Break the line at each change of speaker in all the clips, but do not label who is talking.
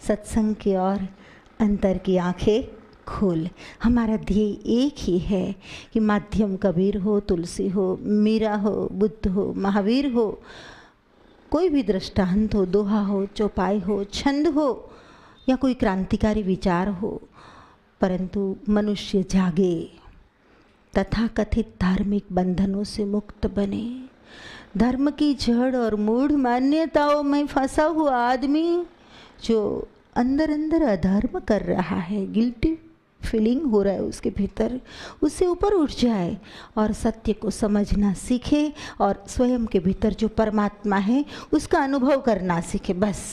सत्संग की ओर अंतर की आंखें खोल। हमारा ध्येय एक ही है कि माध्यम कबीर हो, तुलसी हो, मीरा हो, बुद्ध हो, महावीर हो, कोई भी दृष्टांत हो, दोहा हो, चौपाई हो, छंद हो या कोई क्रांतिकारी विचार हो, परंतु मनुष्य जागे, तथाकथित धार्मिक बंधनों से मुक्त बने। धर्म की जड़ और मूढ़ मान्यताओं में फंसा हुआ आदमी जो अंदर अंदर अधर्म कर रहा है, गिल्टी फीलिंग हो रहा है उसके भीतर, उससे ऊपर उठ जाए और सत्य को समझना सीखे और स्वयं के भीतर जो परमात्मा है उसका अनुभव करना सीखे। बस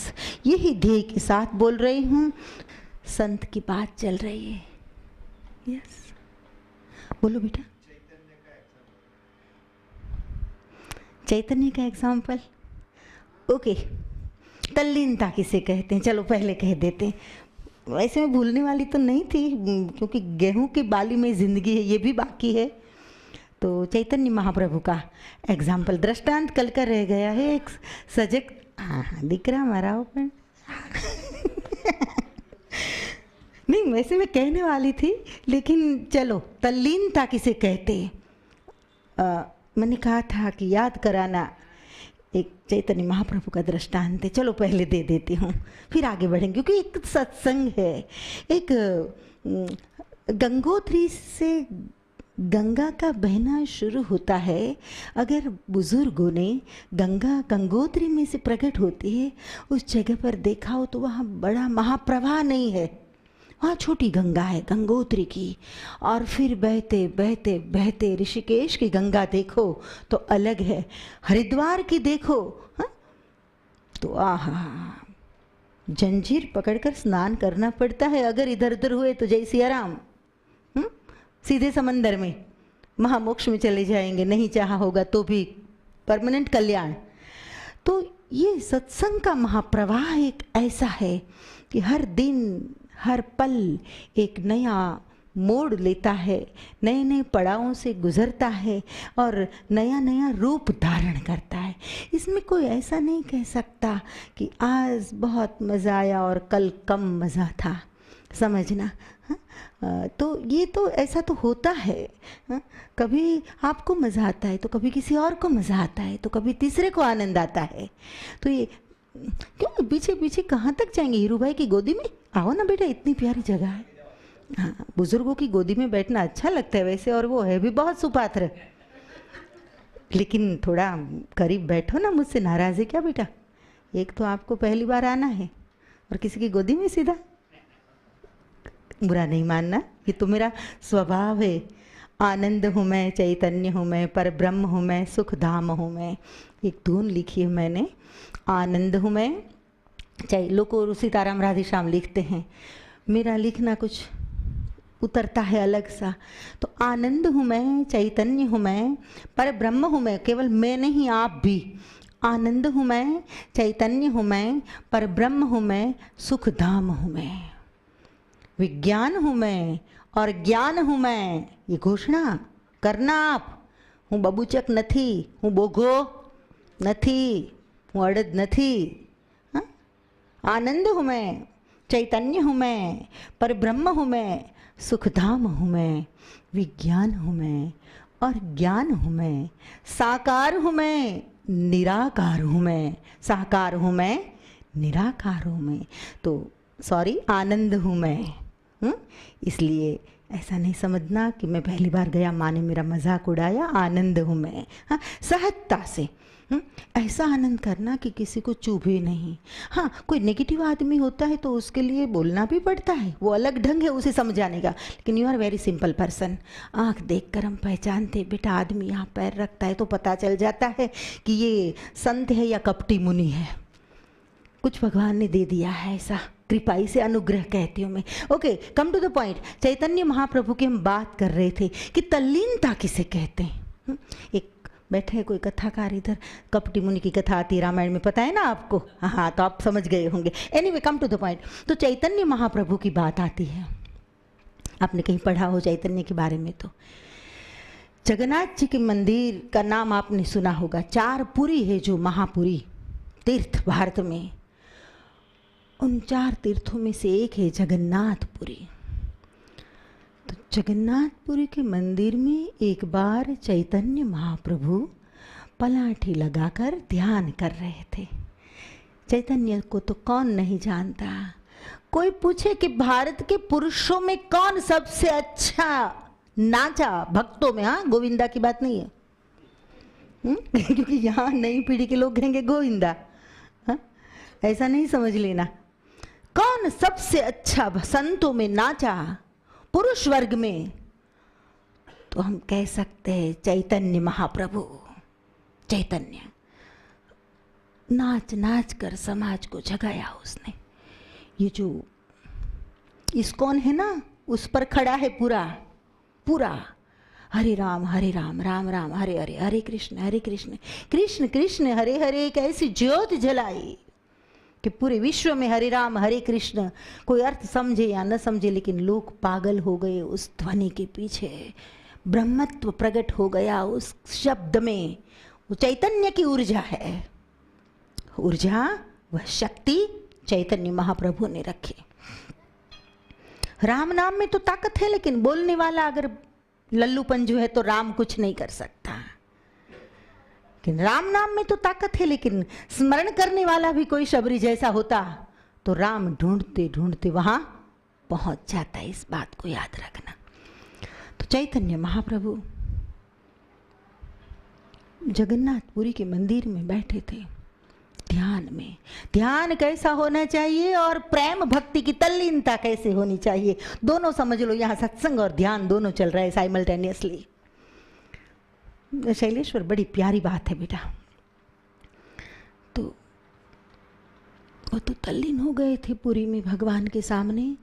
यही ध्येय के साथ बोल रही हूँ। संत की बात चल रही है। यस, बोलो बेटा। चैतन्य का एग्जाम्पल, ओके। तल्लीनता किसे कहते हैं, चलो पहले कह देते हैं। वैसे मैं भूलने वाली तो नहीं थी, क्योंकि गेहूं की बाली में ज़िंदगी है, ये भी बाकी है। तो चैतन्य महाप्रभु का एग्जाम्पल, दृष्टांत कल का रह गया है। एक सजग, हाँ दिख रहा हमारा ओपन नहीं, वैसे मैं कहने वाली थी, लेकिन चलो तल्लीनता किसे कहते हैं, मैंने कहा था कि याद कराना एक चैतन्य महाप्रभु का दृष्टांत है। चलो पहले दे देती हूँ, फिर आगे बढ़ेंगे, क्योंकि एक सत्संग है। एक गंगोत्री से गंगा का बहना शुरू होता है। अगर बुजुर्गों ने गंगा गंगोत्री में से प्रकट होती है, उस जगह पर देखा हो तो वहाँ बड़ा महाप्रवाह नहीं है, वहाँ छोटी गंगा है गंगोत्री की। और फिर बहते बहते बहते ऋषिकेश की गंगा देखो तो अलग है, हरिद्वार की देखो हा? तो आहा, जंजीर पकड़कर स्नान करना पड़ता है अगर इधर उधर हुए तो। जय सिया राम, सीधे समंदर में महामोक्ष में चले जाएंगे, नहीं चाहा होगा तो भी परमानेंट कल्याण। तो ये सत्संग का महाप्रवाह एक ऐसा है कि हर दिन हर पल एक नया मोड़ लेता है, नए नए पड़ावों से गुजरता है और नया नया रूप धारण करता है। इसमें कोई ऐसा नहीं कह सकता कि आज बहुत मज़ा आया और कल कम मज़ा था, समझना। तो ये तो ऐसा तो होता है। कभी आपको मज़ा आता है तो कभी किसी और को मज़ा आता है, तो कभी तीसरे को आनंद आता है। तो ये क्यों पीछे पीछे कहाँ तक जाएंगे? हीरू भाई की गोदी में आओ ना बेटा, इतनी प्यारी जगह है। हाँ, बुजुर्गों की गोदी में बैठना अच्छा लगता है वैसे, और वो है भी बहुत सुपात्र। लेकिन थोड़ा करीब बैठो ना, मुझसे नाराज़ है क्या बेटा? एक तो आपको पहली बार आना है और किसी की गोदी में सीधा, बुरा नहीं मानना, ये तो मेरा स्वभाव है। आनंद हूँ मैं, चैतन्य हूँ मैं, पर ब्रह्म हूँ मैं, सुख धाम हूँ मैं। एक धुन लिखी है मैंने, आनंद हूँ मैं, चाहे लोग सीताराम राधेश्याम लिखते हैं, मेरा लिखना कुछ उतरता है अलग सा। तो आनंद हूँ मैं, चैतन्य हूँ मैं, पर ब्रह्म हूँ मैं, केवल मैं नहीं आप भी। आनंद हूँ मैं, चैतन्य हूँ मैं, पर ब्रह्म हूँ मैं, सुख धाम हूँ मैं। विज्ञान हूँ मैं और ज्ञान हूँ मैं, ये घोषणा करना आप। हूँ बबूचक नहीं, हूँ बोघो नहीं, हूँ अड़द नहीं। आनंद हूँ मैं, चैतन्य हूँ मैं, पर ब्रह्म हूँ मैं, सुखधाम हूँ मैं, विज्ञान हूँ मैं और ज्ञान हूँ मैं, साकार हूँ मैं, निराकार हूँ मैं। साकार हूँ मैं, निराकार हूँ मैं। तो सॉरी, आनंद हूँ मैं। इसलिए ऐसा नहीं समझना कि मैं पहली बार गया माँ ने मेरा मजाक उड़ाया। आनंद हूँ मैं, हाँ, सहजता से ऐसा आनंद करना कि किसी को चुभे नहीं। हाँ, कोई नेगेटिव आदमी होता है तो उसके लिए बोलना भी पड़ता है, वो अलग ढंग है उसे समझाने का। लेकिन you are very simple person, आँख देखकर हम पहचानते बेटा आदमी यहाँ पैर रखता है तो पता चल जाता है कि ये संत है या कपटी मुनि है। कुछ भगवान ने दे दिया है ऐसा, कृपाई से, अनुग्रह कहती हूँ मैं। Okay, come to the point. Chaitanya Mahaprabhu की हम बात कर रहे थे कि तल्लीनता किसे कहते हैं। एक बैठे है कोई कथाकार इधर, कपटी मुनि की कथा आती है रामायण में, पता है ना आपको? हाँ, तो आप समझ गए होंगे। Anyway, come to the point. तो चैतन्य महाप्रभु की बात आती है, आपने कहीं पढ़ा हो चैतन्य के बारे में तो। जगन्नाथ जी के मंदिर का नाम आपने सुना होगा। 4 पुरी है जो महापुरी तीर्थ भारत में, उन 4 तीर्थों में से एक है जगन्नाथपुरी। तो जगन्नाथपुरी के मंदिर में एक बार चैतन्य महाप्रभु पलाठी लगाकर ध्यान कर रहे थे। चैतन्य को तो कौन नहीं जानता। कोई पूछे कि भारत के पुरुषों में कौन सबसे अच्छा नाचा भक्तों में, हाँ गोविंदा की बात नहीं है क्योंकि यहाँ नई पीढ़ी के लोग कहेंगे गोविंदा, हाँ? ऐसा नहीं समझ लेना। कौन सबसे अच्छा संतों में नाचा पुरुष वर्ग में, तो हम कह सकते हैं चैतन्य महाप्रभु। चैतन्य नाच नाच कर समाज को जगाया उसने। ये जो इस्कॉन है ना, उस पर खड़ा है पूरा पूरा हरे राम राम राम हरे हरे, हरे कृष्ण कृष्ण कृष्ण हरे हरे। एक ऐसी ज्योत जलाई कि पूरे विश्व में हरे राम हरे कृष्ण, कोई अर्थ समझे या न समझे, लेकिन लोग पागल हो गए उस ध्वनि के पीछे। ब्रह्मत्व प्रकट हो गया उस शब्द में। वो चैतन्य की ऊर्जा है, ऊर्जा वह शक्ति चैतन्य महाप्रभु ने रखी। राम नाम में तो ताकत है, लेकिन बोलने वाला अगर लल्लूपन जो है तो राम कुछ नहीं कर सकता। लेकिन राम नाम में तो ताकत है, लेकिन स्मरण करने वाला भी कोई शबरी जैसा होता तो राम ढूंढते ढूंढते वहां पहुंच जाता है। इस बात को याद रखना। तो चैतन्य महाप्रभु जगन्नाथपुरी के मंदिर में बैठे थे ध्यान में। ध्यान कैसा होना चाहिए और प्रेम भक्ति की तल्लीनता कैसे होनी चाहिए, दोनों समझ लो। यहाँ सत्संग और ध्यान दोनों चल रहा है साइमल्टेनियसली। शैलेश्वर, बड़ी प्यारी बात है बेटा। तो वो तो तल्लीन हो गए थे पुरी में भगवान के सामने।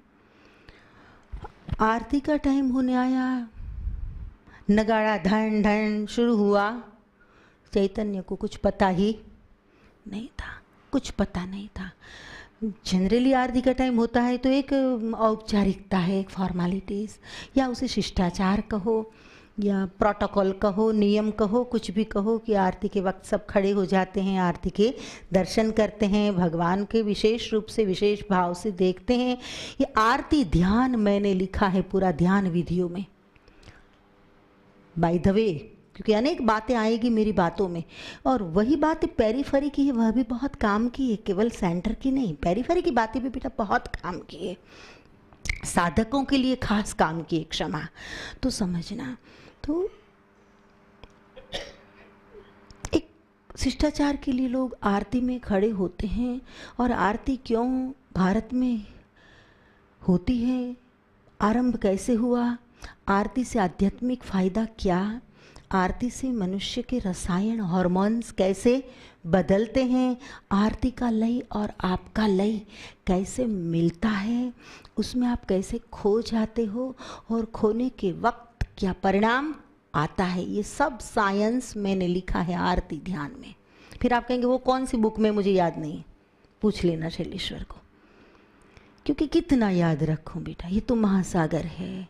आरती का टाइम होने आया, नगाड़ा ढन ढन शुरू हुआ। चैतन्य को कुछ पता ही नहीं था, कुछ पता नहीं था। जनरली आरती का टाइम होता है तो एक औपचारिकता है, एक फॉर्मेलिटीज़, या उसे शिष्टाचार कहो या प्रोटोकॉल कहो, नियम कहो, कुछ भी कहो, कि आरती के वक्त सब खड़े हो जाते हैं, आरती के दर्शन करते हैं, भगवान के विशेष रूप से विशेष भाव से देखते हैं। ये आरती ध्यान मैंने लिखा है पूरा ध्यान विधियों में, बाय द वे, क्योंकि अनेक बातें आएगी मेरी बातों में। और वही बातें पेरीफेरी की है, वह भी बहुत काम की है, केवल सेंटर की नहीं। पेरीफेरी की बातें भी बेटा बहुत काम की है, साधकों के लिए खास काम की है, क्षमा तो समझना। तो एक शिष्टाचार के लिए लोग आरती में खड़े होते हैं। और आरती क्यों भारत में होती है, आरंभ कैसे हुआ, आरती से आध्यात्मिक फायदा क्या, आरती से मनुष्य के रसायन हार्मोन्स कैसे बदलते हैं, आरती का लय और आपका लय कैसे मिलता है, उसमें आप कैसे खो जाते हो और खोने के वक्त क्या परिणाम आता है, ये सब साइंस मैंने लिखा है आरती ध्यान में। फिर आप कहेंगे वो कौन सी बुक में, मुझे याद नहीं, पूछ लेना शैलेश्वर को, क्योंकि कितना याद रखूं बेटा, ये तो महासागर है।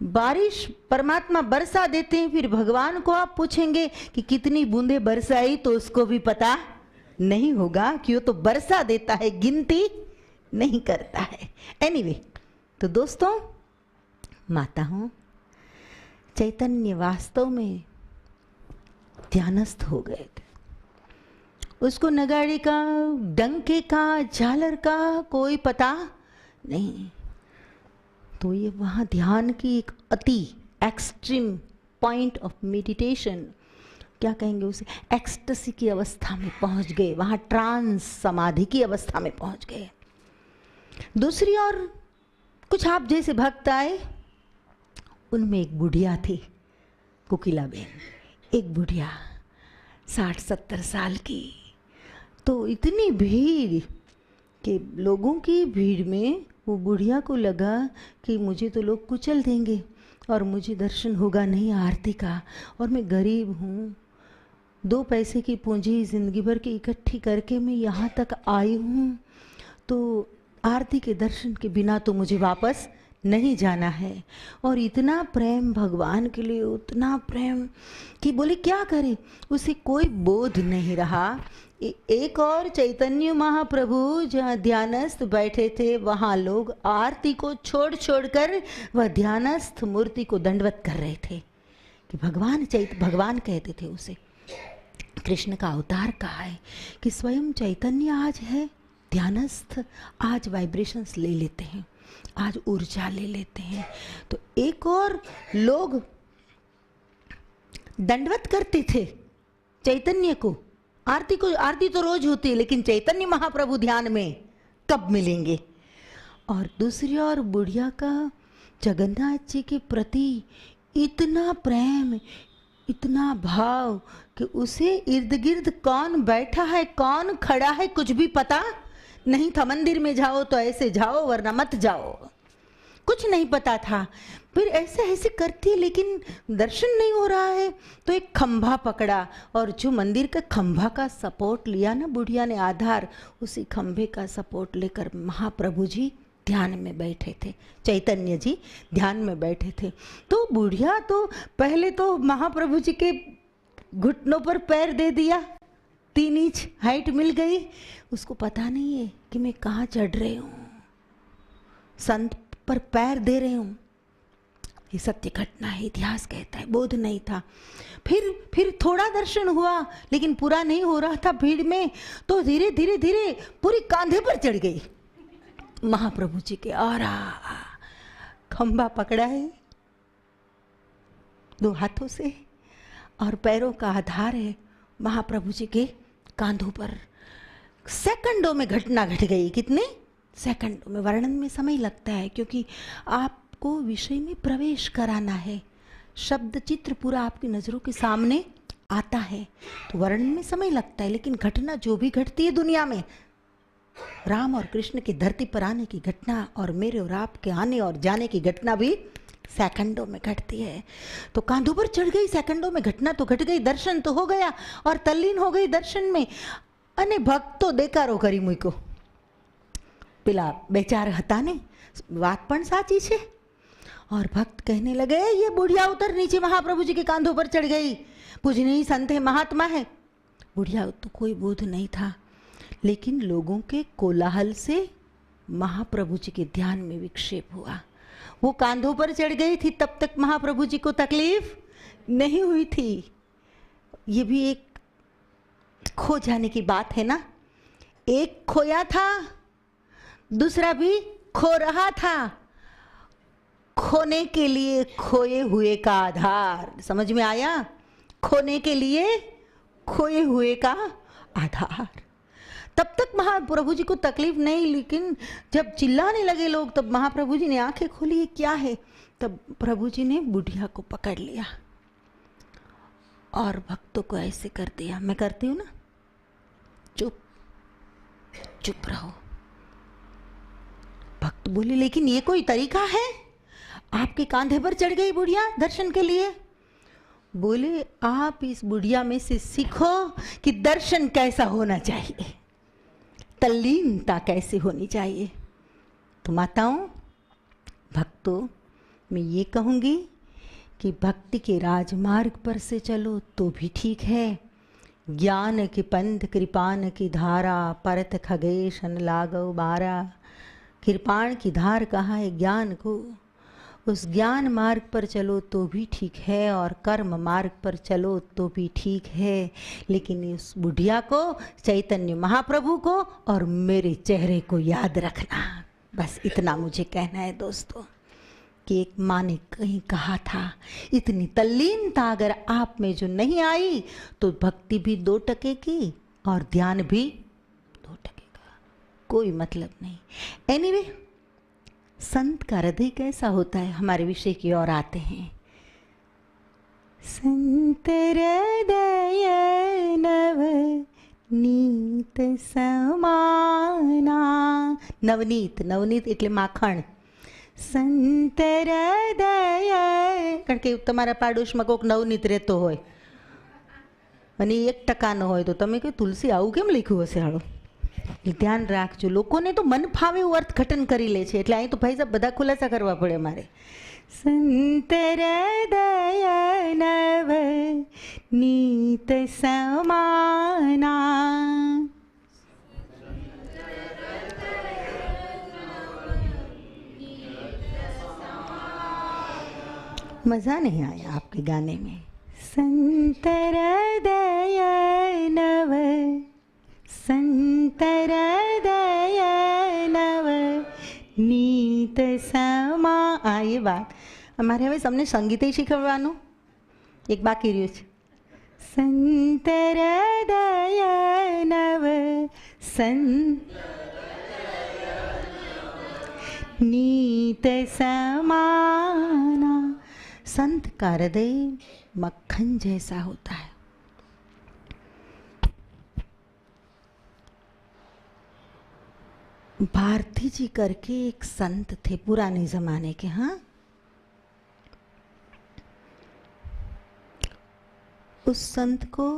बारिश परमात्मा बरसा देते हैं, फिर भगवान को आप पूछेंगे कि कितनी बूंदें बरसाई तो उसको भी पता नहीं होगा, क्यों तो बरसा देता है, गिनती नहीं करता है। एनीवे, तो दोस्तों माता हूँ, चैतन्य वास्तव में ध्यानस्थ हो गए थे। उसको नगाड़े का, डंके का, झालर का कोई पता नहीं। तो ये वहाँ ध्यान की एक अति एक्सट्रीम पॉइंट ऑफ मेडिटेशन, क्या कहेंगे उसे, एक्सटेसी की अवस्था में पहुँच गए, वहाँ ट्रांस समाधि की अवस्था में पहुँच गए। दूसरी ओर कुछ आप जैसे भक्त आए, उनमें एक बुढ़िया थी, कोकिला बेन, एक बुढ़िया 60-70 साल की। तो इतनी भीड़ कि लोगों की भीड़ में वो बुढ़िया को लगा कि मुझे तो लोग कुचल देंगे और मुझे दर्शन होगा नहीं आरती का, और मैं गरीब हूँ, 2 पैसे की पूंजी ज़िंदगी भर की इकट्ठी करके मैं यहाँ तक आई हूँ, तो आरती के दर्शन के बिना तो मुझे वापस नहीं जाना है। और इतना प्रेम भगवान के लिए, उतना प्रेम कि बोले क्या करे, उसे कोई बोध नहीं रहा। एक और चैतन्य महाप्रभु जहाँ ध्यानस्थ बैठे थे, वहाँ लोग आरती को छोड़ छोड़ कर वह ध्यानस्थ मूर्ति को दंडवत कर रहे थे कि भगवान कहते थे उसे। कृष्ण का अवतार कहा है कि स्वयं चैतन्य आज है ध्यानस्थ, आज वाइब्रेशंस ले लेते हैं, आज ऊर्जा ले लेते हैं। तो एक और लोग दंडवत करते थे चैतन्य को, आरती तो रोज होती है, लेकिन चैतन्य महाप्रभु ध्यान में कब मिलेंगे। और दूसरी ओर बुढ़िया का जगन्नाथ जी के प्रति इतना प्रेम, इतना भाव कि उसे इर्द गिर्द कौन बैठा है, कौन खड़ा है, कुछ भी पता नहीं था। मंदिर में जाओ तो ऐसे जाओ वरना मत जाओ, कुछ नहीं पता था। फिर ऐसे ऐसे करती, लेकिन दर्शन नहीं हो रहा है, तो एक खंभा पकड़ा, और जो मंदिर का खंभा का सपोर्ट लिया ना बुढ़िया ने, आधार, उसी खंभे का सपोर्ट लेकर महाप्रभु जी ध्यान में बैठे थे, चैतन्य जी ध्यान में बैठे थे। तो बुढ़िया तो पहले तो महाप्रभु जी के घुटनों पर पैर दे दिया, 3 इंच हाइट मिल गई, उसको पता नहीं है कि मैं कहाँ चढ़ रही हूँ, संत पर पैर दे रही हूँ। ये सत्य घटना है, इतिहास कहता है, बोध नहीं था। फिर थोड़ा दर्शन हुआ, लेकिन पूरा नहीं हो रहा था भीड़ में, तो धीरे धीरे धीरे पूरी कांधे पर चढ़ गई महाप्रभु जी के। और खंभा पकड़ा है 2 हाथों से, और पैरों का आधार है महाप्रभु जी के कांधों पर। सेकंडों में घटना घट गई। कितने सेकंडों में, वर्णन में समय लगता है, क्योंकि आपको विषय में प्रवेश कराना है, शब्द चित्र पूरा आपकी नज़रों के सामने आता है, तो वर्णन में समय लगता है। लेकिन घटना जो भी घटती है दुनिया में, राम और कृष्ण की धरती पर आने की घटना और मेरे और आपके आने और जाने की घटना भी सेकंडों में घटती है। तो कांधों पर चढ़ गई, सेकंडों में घटना तो घट गई, दर्शन तो हो गया और तल्लीन हो गई दर्शन में। अने भक्त तो देकारो करी मुको, पेला बेचार हता ने, बात पण साची छे। और भक्त कहने लगे, ये बुढ़िया उतर नीचे महाप्रभु जी के कांधों पर चढ़ गई, पूजनीय संत है, महात्मा है। बुढ़िया तो कोई बोध नहीं था, लेकिन लोगों के कोलाहल से महाप्रभु जी के ध्यान में विक्षेप हुआ। वो कांधों पर चढ़ गई थी, तब तक महाप्रभु जी को तकलीफ नहीं हुई थी। ये भी एक खो जाने की बात है ना, एक खोया था, दूसरा भी खो रहा था। खोने के लिए खोए हुए का आधार, समझ में आया? खोने के लिए खोए हुए का आधार। तब तक महाप्रभु जी को तकलीफ नहीं, लेकिन जब चिल्लाने लगे लोग, तब महाप्रभु जी ने आंखें खोली, ये क्या है? तब प्रभु जी ने बुढ़िया को पकड़ लिया और भक्तों को ऐसे कर दिया, मैं करती हूँ ना, चुप चुप रहो। भक्त बोले, लेकिन ये कोई तरीका है? आपके कांधे पर चढ़ गई बुढ़िया दर्शन के लिए। बोले, आप इस बुढ़िया में से सीखो कि दर्शन कैसा होना चाहिए, तल्लीनता कैसे होनी चाहिए। तो माताओं, भक्तों, मैं ये कहूँगी कि भक्ति के राजमार्ग पर से चलो तो भी ठीक है। ज्ञान की पंथ कृपाण की धारा, परत खगेशन लागो बारा। कृपाण की धार कहाँ है? ज्ञान को। उस ज्ञान मार्ग पर चलो तो भी ठीक है, और कर्म मार्ग पर चलो तो भी ठीक है। लेकिन उस बुढ़िया को, चैतन्य महाप्रभु को और मेरे चेहरे को याद रखना। बस इतना मुझे कहना है दोस्तों, कि एक माँ ने कहीं कहा था, इतनी तल्लीनता अगर आप में जो नहीं आई तो भक्ति भी 2 टके की और ध्यान भी 2 टके का, कोई मतलब नहीं। एनीवे, संत का हृदय कैसा होता है, हमारे विषय की ओर आते हैं। संत हृदय नवनीत समाना। नवनीत, नवनीत એટલે માખણ। સંત હૃદય, કારણ કે તમારા પાડોશમાં કોઈક નવનીત રહેતો હોય અને 1% હોય, તો તમે કે તુલસી આવું કેમ લખ્યું હશે? હાલો, ધ્યાન રાખજો. લોકોને તો મન ફાવે એવું અર્થઘટન કરી લે છે, એટલે અહીં તો ભાઈ સાહેબ બધા ખુલાસા કરવા પડે મારે. સંતરદય નવ નીત સમાના. मज़ा नहीं आया आपके गाने में. संतरदय नव संतरदय नव નીત સમા. આ એ વાત અમારે હવે તમને સંગીતે શીખવવાનું એક બાકી રહ્યું છે. સંતરદય નવ નીત समाना. संत का हृदय मक्खन जैसा होता है. भारती जी करके एक संत थे पुराने जमाने के. हाँ, उस संत को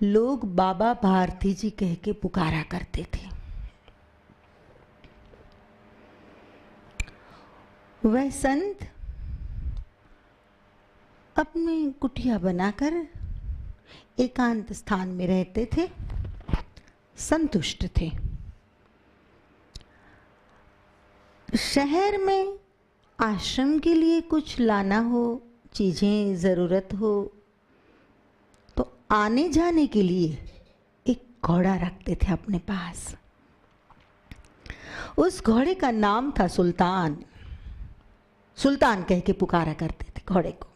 लोग बाबा भारती जी कह के पुकारा करते थे. वह संत अपनी कुटिया बनाकर एकांत स्थान में रहते थे, संतुष्ट थे. शहर में आश्रम के लिए कुछ लाना हो, चीज़ें ज़रूरत हो, तो आने जाने के लिए एक घोड़ा रखते थे अपने पास. उस घोड़े का नाम था सुल्तान. सुल्तान कह के पुकारा करते थे घोड़े को.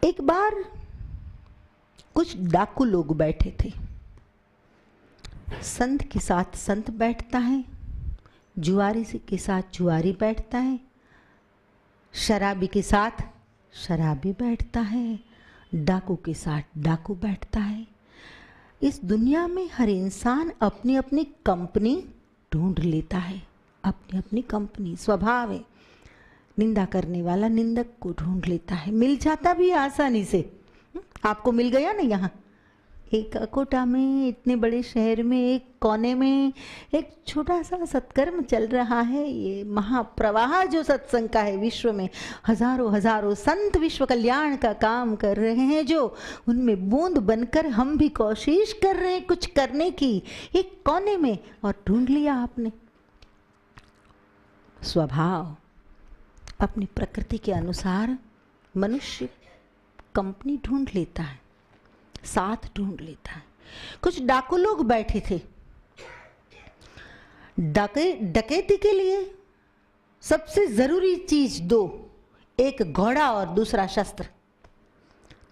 एक बार कुछ डाकू लोग बैठे थे. संत के साथ संत बैठता है, जुआरी के साथ जुआरी बैठता है, शराबी के साथ शराबी बैठता है, डाकू के साथ डाकू बैठता है. इस दुनिया में हर इंसान अपनी अपनी कंपनी ढूंढ लेता है. अपनी अपनी कंपनी स्वभाव है. निंदा करने वाला निंदक को ढूंढ लेता है. मिल जाता भी आसानी से. आपको मिल गया ना. यहाँ एक अकोटा में, इतने बड़े शहर में, एक कोने में एक छोटा सा सत्कर्म चल रहा है. ये महाप्रवाह जो सत्संग का है, विश्व में हजारों हजारों संत विश्व कल्याण का काम कर रहे हैं, जो उनमें बूंद बनकर हम भी कोशिश कर रहे हैं कुछ करने की. एक कोने में और ढूंढ लिया आपने. स्वभाव अपनी प्रकृति के अनुसार मनुष्य कंपनी ढूंढ लेता है, साथ ढूंढ लेता है. कुछ डाकू लोग बैठे थे. डकैती के लिए सबसे जरूरी चीज दो, एक घोड़ा और दूसरा शस्त्र.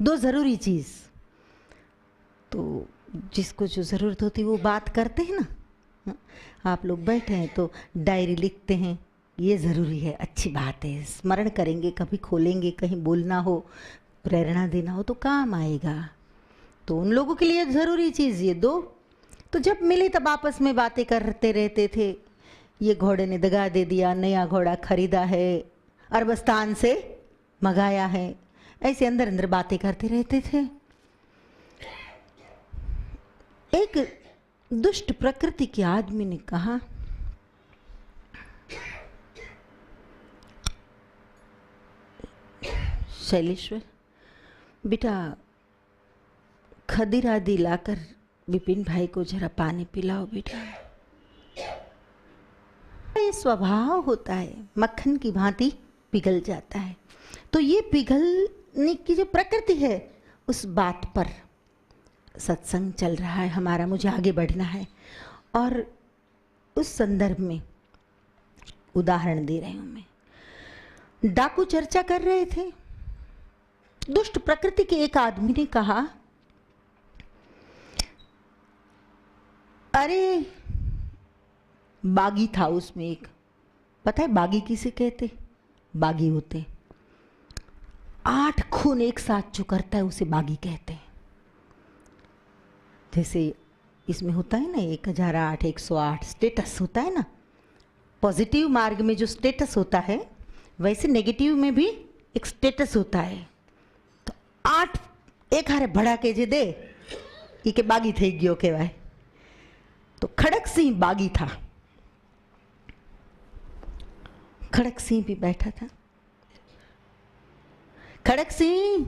दो जरूरी चीज. तो जिसको जो जरूरत होती है वो बात करते हैं ना. आप लोग बैठे हैं तो डायरी लिखते हैं, ये ज़रूरी है, अच्छी बात है, स्मरण करेंगे, कभी खोलेंगे, कहीं बोलना हो, प्रेरणा देना हो तो काम आएगा. तो उन लोगों के लिए ज़रूरी चीज़ ये दो. तो जब मिले तब आपस में बातें करते रहते थे. ये घोड़े ने दगा दे दिया, नया घोड़ा खरीदा है, अरबस्तान से मंगाया है. ऐसे अंदर अंदर बातें करते रहते थे. एक दुष्ट प्रकृति के आदमी ने कहा, शैलेश्वर बेटा, खदीर आदि लाकर विपिन भाई को जरा पानी पिलाओ बेटा. ये स्वभाव होता है, मक्खन की भांति पिघल जाता है. तो ये पिघलने की जो प्रकृति है, उस बात पर सत्संग चल रहा है हमारा, मुझे आगे बढ़ना है. और उस संदर्भ में उदाहरण दे रही हूं मैं. डाकू चर्चा कर रहे थे. दुष्ट प्रकृति के एक आदमी ने कहा, अरे बागी था उसमें एक. पता है बागी किसे कहते? बागी होते 8 खून एक साथ जो करता है उसे बागी कहते हैं. जैसे इसमें होता है ना 1008, 108 स्टेटस होता है ना. पॉजिटिव मार्ग में जो स्टेटस होता है, वैसे नेगेटिव में भी एक स्टेटस होता है, तो 8 एक हारे भड़ाके जे दे ई के बागी થઈ ગયો કહેવાય। तो खड़क सिंह बागी था। खड़क सिंह भी बैठा था। खड़क सिंह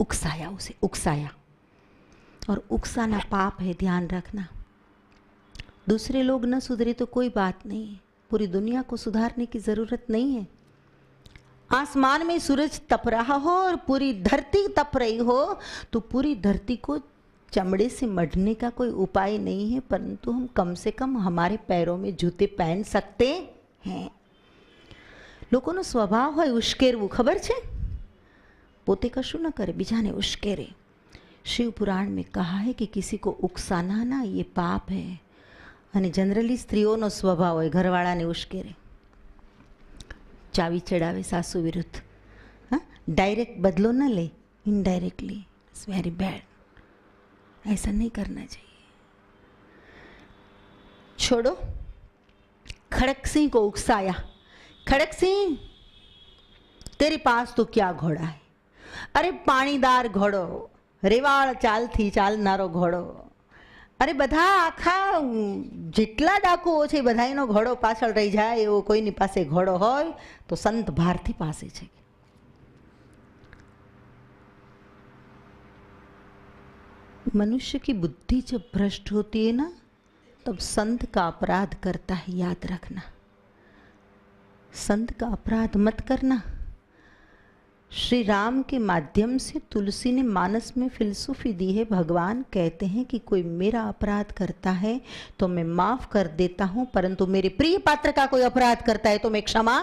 उकसाया, उसे उकसाया, और उकसाना पाप है, ध्यान रखना। दूसरे लोग न सुधरे तो कोई बात नहीं है, पूरी दुनिया को सुधारने की जरूरत नहीं है। आसमान में सूरज तप रहा हो और पूरी धरती तप रही हो तो पूरी धरती को चमड़े से मढ़ने का कोई उपाय नहीं है, परंतु हम कम से कम हमारे पैरों में जूते पहन सकते हैं। लोगों स्वभाव है उश्केरવું, खबर छे? पोते कशु न करे, बीजाने उश्केरे। शिव पुराण में कहा है कि किसी को उकसाना ना ये पाप है। અને जनरली स्त्रीओनो स्वभाव है घरवाळाने उश्केरे, चावी चढ़ावे सासू विरुद्ध। हाँ, डायरेक्ट बदलो न ले, इनडायरेक्टली, इट्स वेरी बैड। ऐसा नहीं करना चाहिए। छोड़ो। खड़क सिंह को उकसाया। खड़क सिंह, तेरे पास तो क्या घोड़ा है? अरे पाणीदार घोड़ो, रेवाड़ चाल थी चालनारो घोड़ो। अरे बधा आखा जेटला डाकुओ छे बधाईनो घोड़ो पाछळ रही जाए एवो कोईनी पासे घोड़ो होय तो संत भारती पासे छे। मनुष्य की बुद्धि जब भ्रष्ट होती है ना, तब संत का अपराध करता है, याद रखना। संत का अपराध मत करना। श्री राम के माध्यम से तुलसी ने मानस में फिलसूफी दी है। भगवान कहते हैं कि कोई मेरा अपराध करता है तो मैं माफ कर देता हूं, परंतु मेरे प्रिय पात्र का कोई अपराध करता है तो मैं क्षमा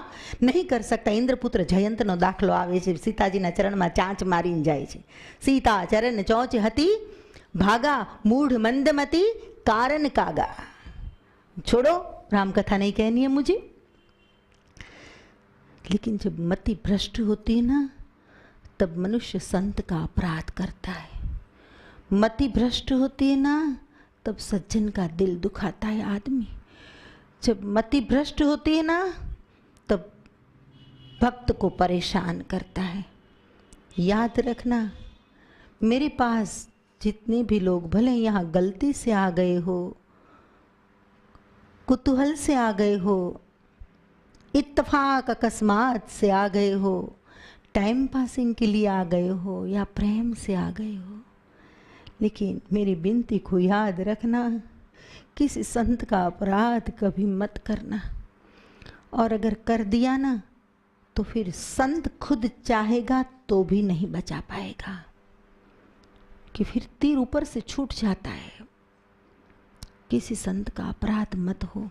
नहीं कर सकता। इंद्रपुत्र जयंत नो दाखलो आवे छे। सीताजी ना चरण में चांच मारीने जाए छे। सीता चरण चौच हती भागा, मूढ़ मंदमती कारण कागा। छोड़ो, राम कथा नहीं कहनी है मुझे। लेकिन जब मति भ्रष्ट होती है ना, तब मनुष्य संत का अपराध करता है। मति भ्रष्ट होती है ना, तब सज्जन का दिल दुखाता है आदमी। जब मति भ्रष्ट होती है ना, तब भक्त को परेशान करता है। याद रखना, मेरे पास जितने भी लोग भले यहाँ गलती से आ गए हो, कुतूहल से आ गए हो, इत्तफाक अकस्मात से आ गए हो, टाइम पासिंग के लिए आ गए हो या प्रेम से आ गए हो, लेकिन मेरी विनती को याद रखना, किसी संत का अपराध कभी मत करना। और अगर कर दिया ना तो फिर संत खुद चाहेगा तो भी नहीं बचा पाएगा, कि फिर तीर ऊपर से छूट जाता है। किसी संत का अपराध मत हो।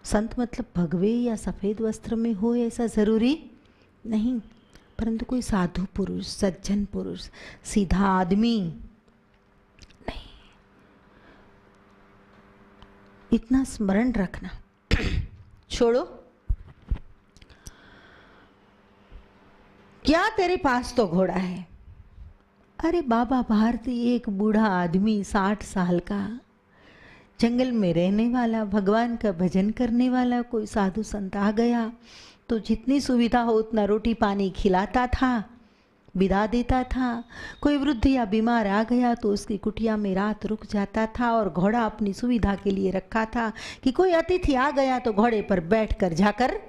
संत मतलब भगवे या सफ़ेद वस्त्र में हो ऐसा ज़रूरी नहीं, परंतु कोई साधु पुरुष, सज्जन पुरुष, सीधा आदमी नहीं। इतना स्मरण रखना। छोड़ो। क्या तेरे पास तो घोड़ा है? अरे बाबा भारती, एक बूढ़ा आदमी 60 साल का, जंगल में रहने वाला, भगवान का भजन करने वाला कोई साधु संत आ गया तो जितनी सुविधा हो उतना रोटी पानी खिलाता था, विदा देता था। कोई वृद्ध या बीमार आ गया तो उसकी कुटिया में रात रुक जाता था, और घोड़ा अपनी सुविधा के लिए रखा था कि कोई अतिथि आ गया तो घोड़े पर बैठकर जाकर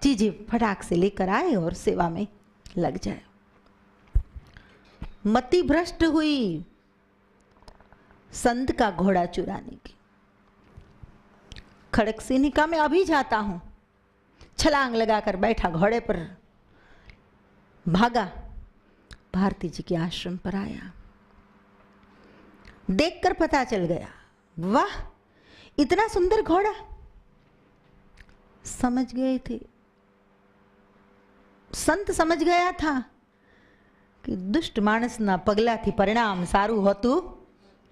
चीजें फटाक से लेकर आए और सेवा में लग जाए। मति भ्रष्ट हुई संत का घोड़ा चुराने की। खड़क सिंह ने कहा मैं अभी जाता हूं। छलांग लगाकर बैठा, घोड़े पर भागा, भारती जी के आश्रम पर आया। देखकर पता चल गया, वाह इतना सुंदर घोड़ा। समझ गए थे, संत समझ गया था कि दुष्ट मानसना पगलाथी परिणाम सारू होतुं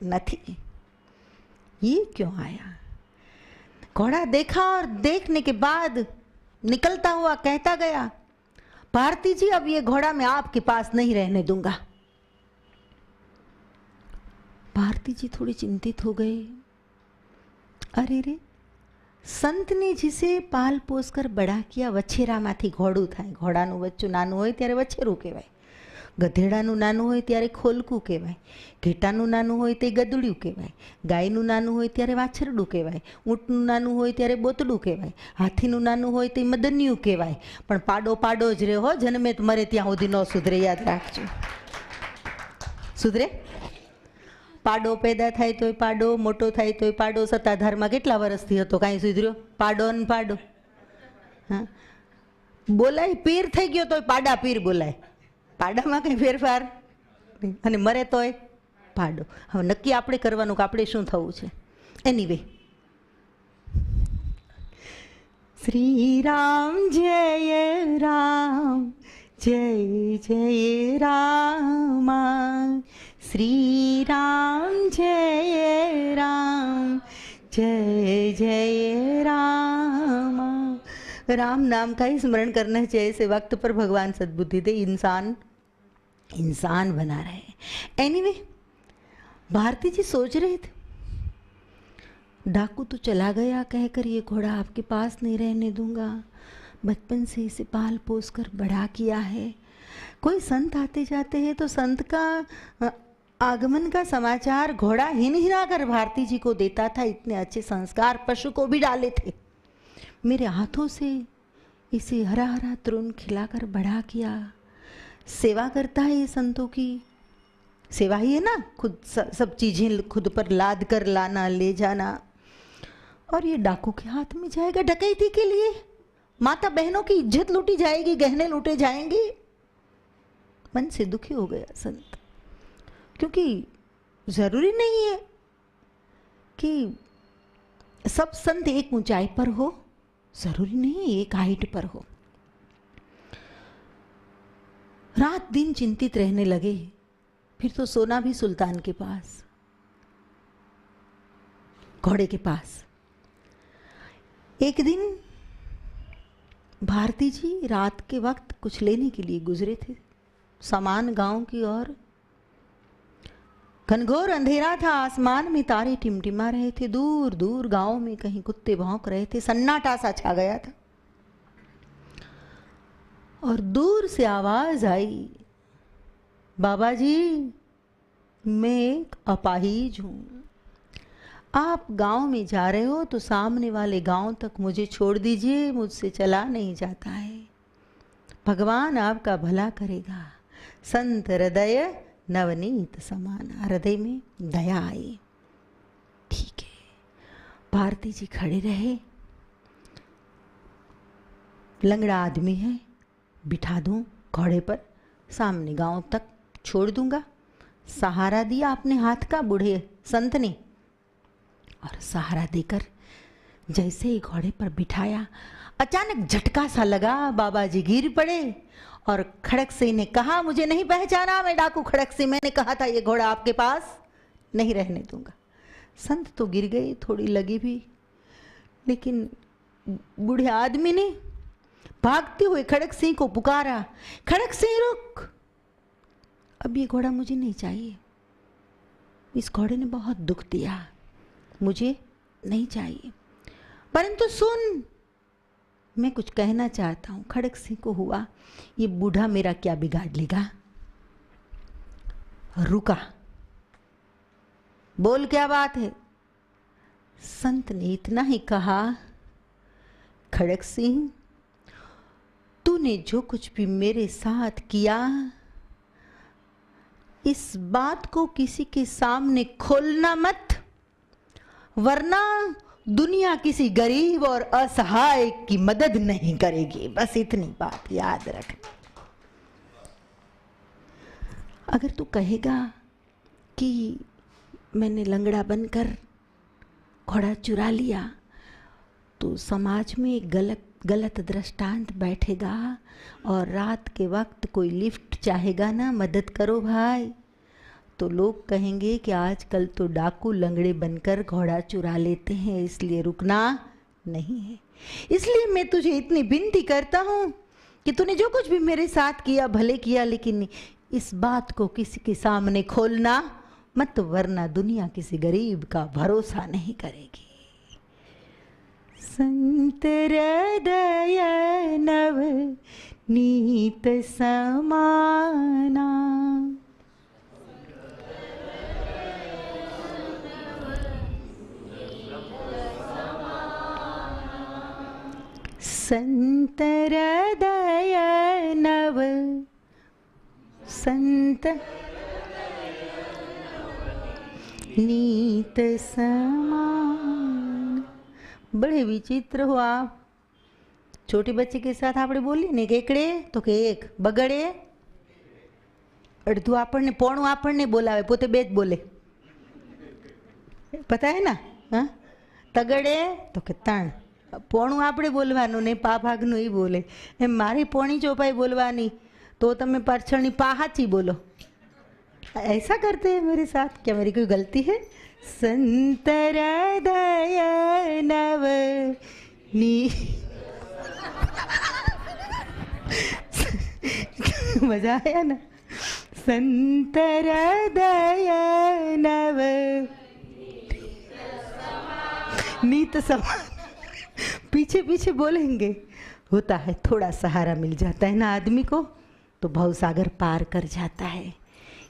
नहीं। ये क्यों आया? घोड़ा देखा और देखने के बाद निकलता हुआ कहता गया, भारती जी अब ये घोड़ा मैं आपके पास नहीं रहने दूंगा। भारती जी थोड़ी चिंतित हो गए। अरे रे, संत ने जिसे पाल पोस कर बड़ा किया, वछेरामांथी घोड़ું થાય. ઘોડાનું બચ્ચું નાનું હોય ત્યારે વછેરું કહેવાય, ગધેડાનું નાનું હોય ત્યારે ખોલકું કહેવાય, ઘેટાનું નાનું હોય તે ગદડિયું કહેવાય, ગાયનું નાનું હોય ત્યારે વાછરડું કહેવાય, ઊંટનું નાનું હોય ત્યારે બોતડું કહેવાય, હાથીનું નાનું હોય તે મદનિયું કહેવાય. પણ પાડો પાડો જ રહે હો, જન્મે મરે ત્યાં સુધી ન સુધરે, યાદ રાખજો. સુધરે? પાડો પેદા થાય તોય પાડો, મોટો થાય તોય પાડો. સત્તાધારમાં કેટલા વર્ષથી હતો, કાંઈ સુધર્યો? પાડો ને પાડો. હા, બોલાય પીર થઈ ગયો તોય પાડા પીર બોલાય, પાડામાં કંઈ ફેરફાર. અને મરે તોય પાડો. હવે નક્કી આપણે કરવાનું કે આપણે શું થવું છે. એનીવે, શ્રી રામ જય રામ જય જય રામ, શ્રી રામ જય રામ जय जय राम. राम नाम का ही स्मरण करना चाहिए. ऐसे वक्त पर भगवान सद्बुद्धि दे, इंसान बना रहे. एनीवे, भारती जी सोच रहे थे, डाकू तो चला गया कहकर ये घोड़ा आपके पास नहीं रहने दूंगा, बचपन से इसे पाल पोस कर बड़ा किया है. कोई संत आते जाते हैं तो संत का आगमन का समाचार घोड़ा हिन हिना कर भारती जी को देता था. इतने अच्छे संस्कार पशु को भी डाले थे. मेरे हाथों से इसे हरा हरा तृण खिलाकर बड़ा किया. सेवा करता है ये संतों की. सेवा ही है ना, खुद सब चीज़ें खुद पर लाद कर लाना ले जाना. और ये डाकू के हाथ में जाएगा डकैती के लिए. माता बहनों की इज्जत लूटी जाएगी, गहने लूटे जाएंगे. मन से दुखी हो गया संत, क्योंकि ज़रूरी नहीं है कि सब संत एक ऊंचाई पर हो, ज़रूरी नहीं एक हाइट पर हो. रात दिन चिंतित रहने लगे. फिर तो सोना भी सुल्तान के पास, घोड़े के पास. एक दिन भारती जी रात के वक्त कुछ लेने के लिए गुजरे थे, सामान गांव की ओर. घनघोर अंधेरा था, आसमान में तारे टिमटिमा रहे थे. दूर दूर गांव में कहीं कुत्ते भौंक रहे थे. सन्नाटा सा छा गया था. और दूर से आवाज आई, बाबा जी मैं एक अपाहिज हूँ, आप गांव में जा रहे हो तो सामने वाले गांव तक मुझे छोड़ दीजिए, मुझसे चला नहीं जाता है. भगवान आपका भला करेगा. संत हृदय नवनीत समान. हृदय में दया आई. ठीक है. भारती जी खड़े रहे. लंगड़ा आदमी है, बिठा दूं घोड़े पर, सामने गांव तक छोड़ दूंगा. सहारा दिया अपने हाथ का बूढ़े संत ने, और सहारा देकर जैसे ही घोड़े पर बिठाया, अचानक झटका सा लगा. बाबा जी गिर पड़े. और खड़क सिंह ने कहा, मुझे नहीं पहचाना, मैं डाकू खड़क सिंह. मैंने कहा था ये घोड़ा आपके पास नहीं रहने दूंगा. संत तो गिर गए, थोड़ी लगी भी, लेकिन बूढ़े आदमी ने भागते हुए खड़क सिंह को पुकारा, खड़क सिंह रुक, अब ये घोड़ा मुझे नहीं चाहिए. इस घोड़े ने बहुत दुख दिया, मुझे नहीं चाहिए. परंतु सुन, मैं कुछ कहना चाहता हूँ. खड़क सिंह को हुआ, ये बूढ़ा मेरा क्या बिगाड़ लेगा. रुका. बोल क्या बात है. संत ने इतना ही कहा, खड़क सिंह तूने जो कुछ भी मेरे साथ किया, इस बात को किसी के सामने खोलना मत, वरना दुनिया किसी गरीब और असहाय की मदद नहीं करेगी. बस इतनी बात याद रखना. अगर तू कहेगा कि मैंने लंगड़ा बनकर घोड़ा चुरा लिया, तो समाज में एक गलत दृष्टांत बैठेगा. और रात के वक्त कोई लिफ्ट चाहेगा ना, मदद करो भाई, तो लोग कहेंगे कि आजकल तो डाकू लंगड़े बनकर घोड़ा चुरा लेते हैं, इसलिए रुकना नहीं है. इसलिए मैं तुझे इतनी विनती करता हूँ कि तूने जो कुछ भी मेरे साथ किया भले किया, लेकिन इस बात को किसी के सामने खोलना मत, वरना दुनिया किसी गरीब का भरोसा नहीं करेगी. संत हृदय नव नीत समाना। संत हृदय नव संत नीत समान। बड़े विचित्र हो आप। छोटे बच्चे के साथ આપણે બોલીએ ને એકડે તો કે એક, બગડે અડધું આપણને પોણું આપણને બોલાવે, પોતે બે જ બોલે, પતા હે ના? હા, તગડે તો કે ત્રણ, પોણું આપણે બોલવાનું ને પા ભાગનું એ બોલે. એમ મારી પોણી ચોપાઈ બોલવાની तो તમે પાછળની પા હાચી બોલો. ऐसा करते हैं मेरे साथ? क्या मेरी कोई गलती है? संत हृदय नव नी मजा आया ना? संत हृदय नव नीत समान। पीछे पीछे बोलेंगे, होता है थोड़ा सहारा मिल जाता है ना आदमी को तो भवसागर पार कर जाता है।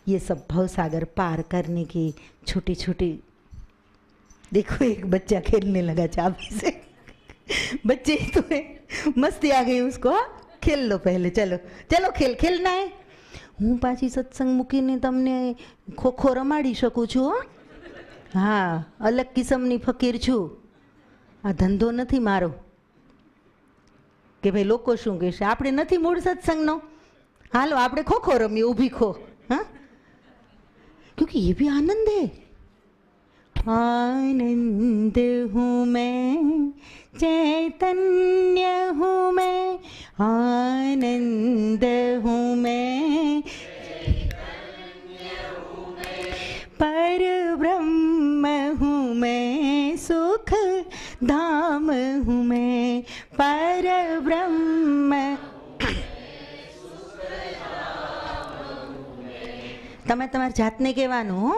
ये सब भवसागर पार करने की छोटी छोटी। देखो एक बच्चा खेलने लगा चाबी से। बच्चे ही तो है, मस्ती आ गई उसको। हाँ, खेल लो पहले, चलो चलो खेलना है। હું પાછી સત્સંગ મૂકીને તમને ખોખો રમાડી શકું છું. હા, અલગ કિસમની ફકીર છું. આ ધંધો નથી મારો કે ભાઈ લોકો શું કહેશે. આપણે નથી મૂળ સત્સંગનો, હાલો આપણે ખોખો રમીએ, ઊભી ખો. हाँ, क्योंकि ये भी आनंद है। आनंद हूँ मैं, चैतन्य हूँ मैं, आनंद हूँ मैं, पर ब्रह्म हूँ मैं, सुख धाम हूँ मैं, पर ब्रह्म। તમે તમારી જાતને કહેવાનું, હો,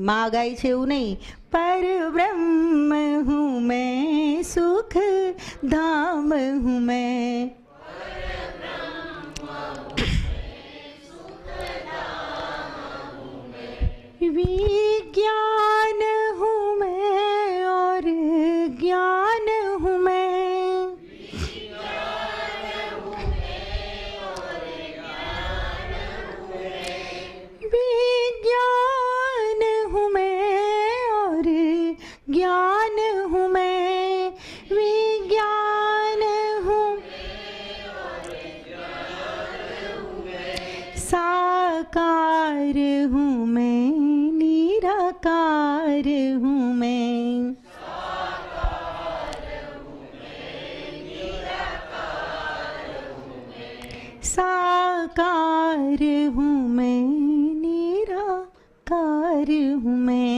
માં ગાય છે એવું નહીં. પર બ્રહ્મ હું मैं, સુખ ધામ હું मैं, विज्ञान हूँ मैं और ज्ञान हूँ मैं, विज्ञान हूँ मैं और ज्ञान हूँ मैं, विज्ञान हूँ, साकार हूँ मैं, निराकार हूँ मैं, साकार हूँ मैं, निराकार हूँ मैं,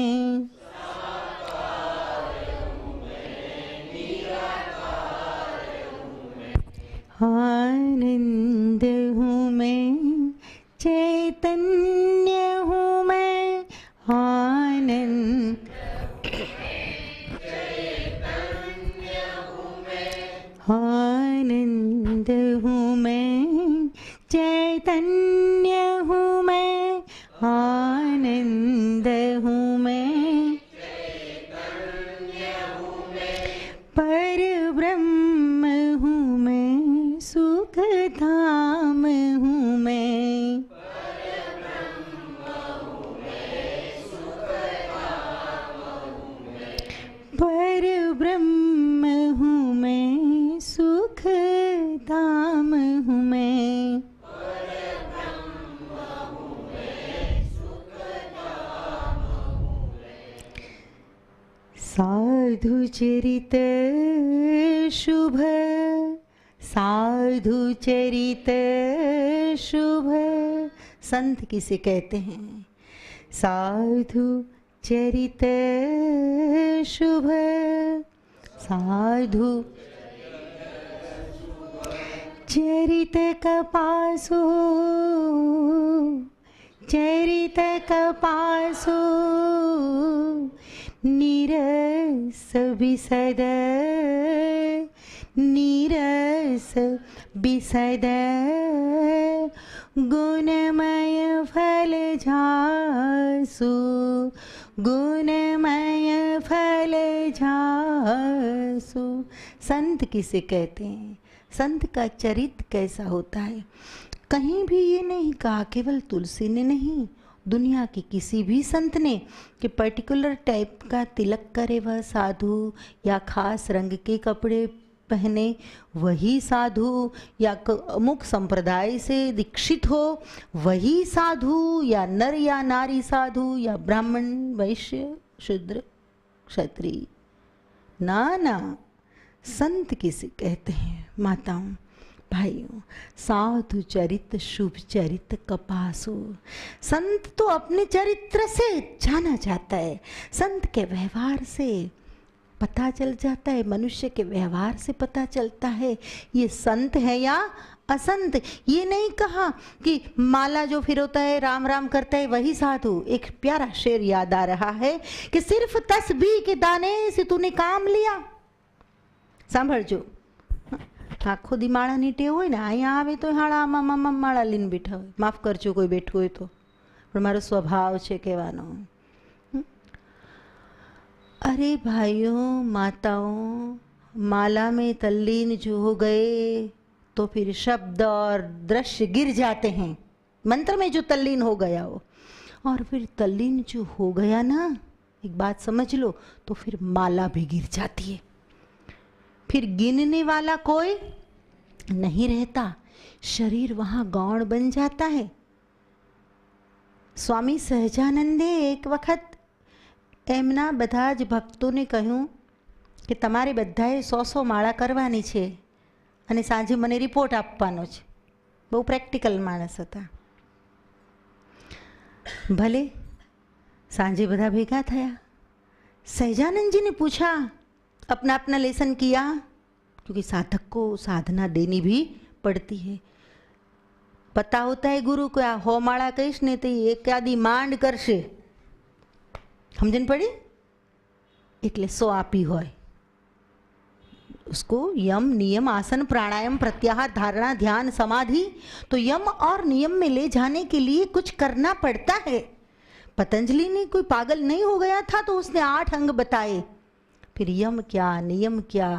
आनंद हूँ मैं, चैतन्य हूँ मैं, आनंद आनंद हूँ मैं, चैतन्य हूँ मैं, आनंद हूँ मैं, पर ब्रह्म हूँ मैं, सुख धाम हूँ मैं, पर ब्रह्म हूँ मैं, सुख धाम हूँ मैं, साधु चरित शुभ, साधु चरित शुभ। संत किसे कहते हैं? साधु चरित शुभ, साधु चरित कपासो, चरित कपासो, निरस विसद नीरस बिसद गुणमय फल झासु, गुणमय फल झासु। संत किसे कहते हैं? संत का चरित्र कैसा होता है? कहीं भी ये नहीं कहा, केवल तुलसी ने नहीं, दुनिया के किसी भी संत ने, कि पर्टिकुलर टाइप का तिलक करे वह साधु, या खास रंग के कपड़े पहने वही साधु, या अमुक संप्रदाय से दीक्षित हो वही साधु, या नर या नारी साधु, या ब्राह्मण वैश्य शूद्र क्षत्रिय। ना ना, संत किसे कहते हैं माताओं भाइयों? साधु चरित शुभ चरित कपासु। संत तो अपने चरित्र से जाना जाता है, संत के व्यवहार से पता चल जाता है, मनुष्य के व्यवहार से पता चलता है ये संत है या असंत। ये नहीं कहा कि माला जो फिरोता है, राम राम करता है वही साधु। एक प्यारा शेर याद आ रहा है कि सिर्फ तस्बीह के दाने से तूने काम लिया। सांभळजो, आखो दी माळा नी टेव होय ने अहींया आवे तो हाळा माळा लईने बेठा होय। माफ करजो कोई बेठो होय तो, पण मारो स्वभाव छे कहेवानो। अरे भाइयों माताओं, माला में तल्लीन जो हो गए तो फिर शब्द और दृश्य गिर जाते हैं। मंत्र में जो तल्लीन हो गया हो, और फिर तल्लीन जो हो गया ना, एक बात समझ लो, तो फिर माला भी गिर जाती है। फिर गिनने वाला कोई नहीं रहता, शरीर वहाँ गौण बन जाता है। स्वामी सहजानंदे एक वक्त एमना બધા જ ભક્તોને કહ્યું કે તમારે બધાએ 100 માળા કરવાની છે અને સાંજે મને રિપોર્ટ આપવાનો છે। બહુ પ્રેક્ટિકલ માણસ હતા। ભલે सांझे બધા ભેગા થયા। सहजानंद जी ने पूछा, अपना अपना लेसन किया, क्योंकि साधक को साधना देनी भी पड़ती है। पता होता है गुरु को, 100 माळा कहीश ने तो एक आदि मांड करशे, समझन पड़ी, એટલે 100 आपी होय। उसको यम नियम आसन प्राणायाम प्रत्याहार धारणा ध्यान समाधि, तो यम और नियम में ले जाने के लिए कुछ करना पड़ता है। पतंजलि ने कोई पागल नहीं हो गया था तो उसने 8 अंग बताए, फिर यम क्या नियम क्या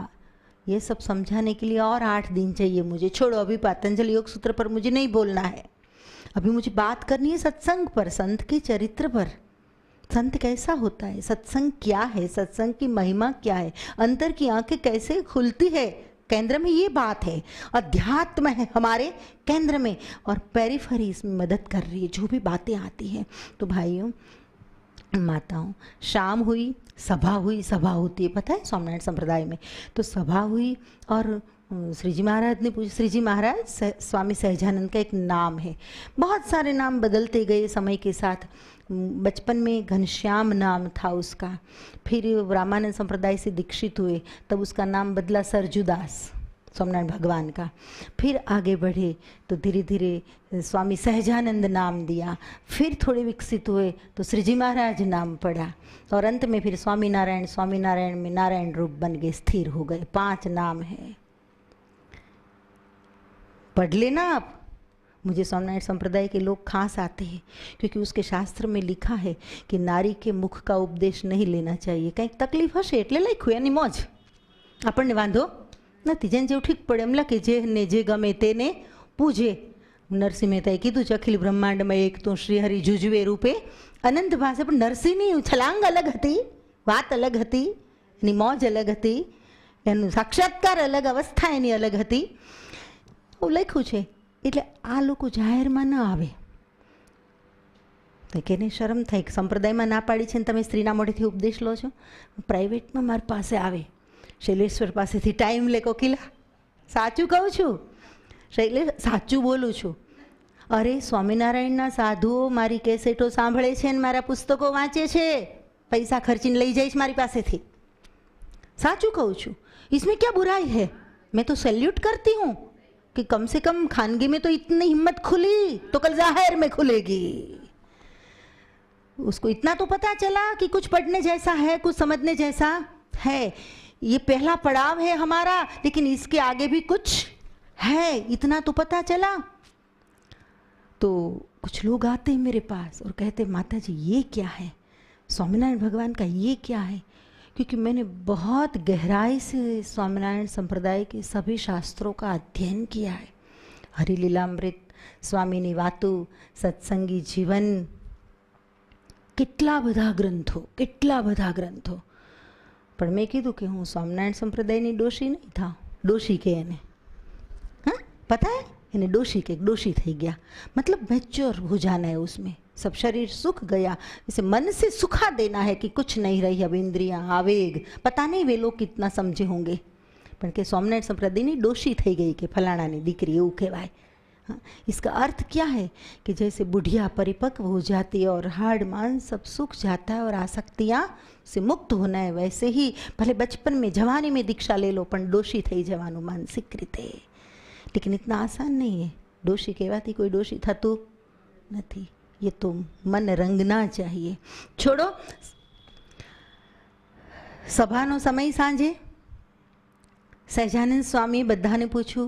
ये सब समझाने के लिए और 8 दिन चाहिए मुझे। छोड़ो, अभी पतंजलि योग सूत्र पर मुझे नहीं बोलना है, अभी मुझे बात करनी है सत्संग पर, संत के चरित्र पर। संत कैसा होता है, सत्संग क्या है, सत्संग की महिमा क्या है, अंतर की आंखें कैसे खुलती है। केंद्र में ये बात है, अध्यात्म है हमारे केंद्र में, और पेरिफेरी इसमें मदद कर रही है, जो भी बातें आती हैं। तो भाइयों माताओं, शाम हुई, सभा हुई, सभा होती है पता है स्वामीनारायण संप्रदाय में, तो सभा हुई और श्री जी महाराज ने पूछा। श्री जी महाराज स्वामी सहजानंद का एक नाम है, बहुत सारे नाम बदलते गए समय के साथ। बचपन में घनश्याम नाम था उसका, फिर रामानंद संप्रदाय से दीक्षित हुए तब उसका नाम बदला सरजुदास, स्वामीनारायण भगवान का। फिर आगे बढ़े तो धीरे धीरे स्वामी सहजानंद नाम दिया, फिर थोड़े विकसित हुए तो श्री जी महाराज नाम पड़ा, और अंत में फिर स्वामीनारायण में नारायण रूप बन गए, स्थिर हो गए। 5 नाम है, पढ़ लेना आप। मुझे स्वामीनारायण संप्रदाय के लोग खास आते हैं, क्योंकि उसके शास्त्र में लिखा है कि नारी के मुख का उपदेश नहीं लेना चाहिए। कहीं तकलीफ हशे एटले लख्યું, एनी मौज, આપણને વાંધો નથી, જેને જેવું ઠીક પડે એમ લખે, જેને જે ગમે તેને પૂજે। નરસિંહ મહેતાએ કીધું છે, અખિલ બ્રહ્માંડમાં એક તો શ્રીહરિ જુજવે રૂપે અનંત ભાષે, પણ નરસિંહની છલાંગ અલગ હતી, વાત અલગ હતી, એની મौज અલગ હતી, એનું સાક્ષાત્કાર અલગ, અવસ્થા એની અલગ હતી, એવું લખ્યું છે। એટલે આ લોકો જાહેરમાં ન આવે, તો કે એને શરમ થાય કે સંપ્રદાયમાં ના પાડી છે ને તમે સ્ત્રીના મોઢેથી ઉપદેશ લો છો। પ્રાઇવેટમાં મારી પાસે આવે, શૈલેશ્વર પાસેથી ટાઈમ લે, કોકિલા સાચું કહું છું, શૈલેષ સાચું બોલું છું। અરે સ્વામિનારાયણના સાધુઓ મારી કેસેટો સાંભળે છે ને મારા પુસ્તકો વાંચે છે, પૈસા ખર્ચીને લઈ જાય છે મારી પાસેથી, સાચું કહું છું। इसमें क्या बुराई है, मैं तो सैल्यूट करती हूँ कि कम से कम खानगी में तो इतनी हिम्मत खुली तो कल जाहिर में खुलेगी। उसको इतना तो पता चला कि कुछ पढ़ने जैसा है, कुछ समझने जैसा है, ये पहला पड़ाव है हमारा, लेकिन इसके आगे भी कुछ है, इतना तो पता चला। तो कुछ लोग आते हैं मेरे पास और कहते माता जी ये क्या है, स्वामीनारायण भगवान का ये क्या है? क्योंकि मैंने बहुत गहराई से स्वामीनारायण संप्रदाय के सभी शास्त्रों का अध्ययन किया है। हरिलीलामृत, स्वामीनी वातु, सत्संगी जीवन, કેટલા બધા ગ્રંથો। પણ મેં કીધું કે હું સ્વામિનારાયણ સંપ્રદાયની ડોશી નહીં થાઉં। ડોશી કે એને, हाँ पता है, इन्हें डोशी के डोशी થઈ ગયા, मतलब मैच्योर हो जाना है उसमें। सब शरीर सुख गया, इसे मन से सुखा देना है कि कुछ नहीं रही अब इंद्रियां, आवेग। पता नहीं वे लोग कितना समझे होंगे, પણ કે સ્વામિનારાયણ સંપ્રદાયની ડોશી થઈ ગઈ કે ફલાણાની દીકરી, એવું કહેવાય। हाँ, इसका अर्थ क्या है कि जैसे बुढ़िया परिपक्व हो जाती है और हाड़ मांस सब सूख जाता है और आसक्तियाँ से मुक्त होना है, वैसे ही भले बचपन में जवानी में दीक्षा ले लो पण डोशी થઈ જવાનું मानसिक रीते। लेकिन इतना आसान नहीं है, डोशी कहवाती कोई डोशी थતું નથી, ये तो मन रंगना चाहिए। छोड़ो, सभानो समय सांजे સહજાનંદ સ્વામી બધાને પૂછ્યું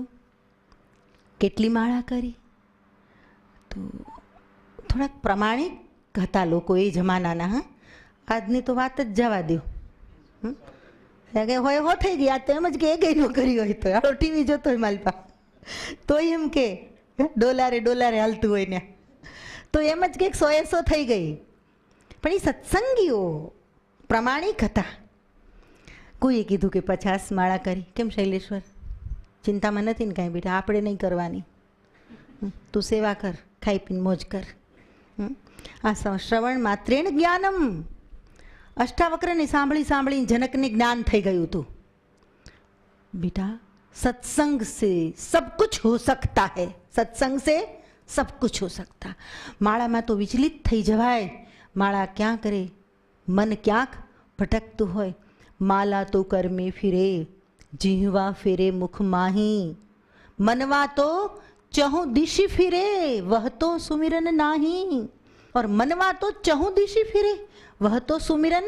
કેટલી માળા કરી? તો થોડાક પ્રમાણિક હતા લોકો એ જમાનાના। હા, આજની તો વાત જ જવા દો, હોય હો થઈ ગઈ, આ તો એમ જ કે એ ગઈ ન કરી હોય તો આડો ટીવી જોતો હોય માલપા તો એમ કે ડોલારે ડોલારે હાલતું હોય ને, તો એમ જ કે 100 થઈ ગઈ। પણ એ સત્સંગીઓ પ્રમાણિક હતા। કોઈએ કીધું કે 50 માળા કરી। કેમ શૈલેશ્વર, ચિંતામાં નથી ને કાંઈ બેટા? આપણે નહીં કરવાની, તું સેવા કર, ખાઈ પીને મોજ કર। આ શ્રવણ માત્રેણ જ્ઞાનમ, અષ્ટાવક્રને સાંભળી સાંભળીને જનકને જ્ઞાન થઈ ગયું હતું। बेटा सत्संग से सब कुछ हो सकता है, सत्संग से सब कुछ हो सकता। माळा में तो विचलित थई जवाय, माळा क्या करे, मन क्यांक भटकतुं होय। माला तो कर में फिरे, जिह्वा फिरे मुख माही, मनवा तो चहु दिशि फिरे, वह तो सुमिरन नाही। और मनवा तो चहु दिशि फिरे, वह तो सुमिरन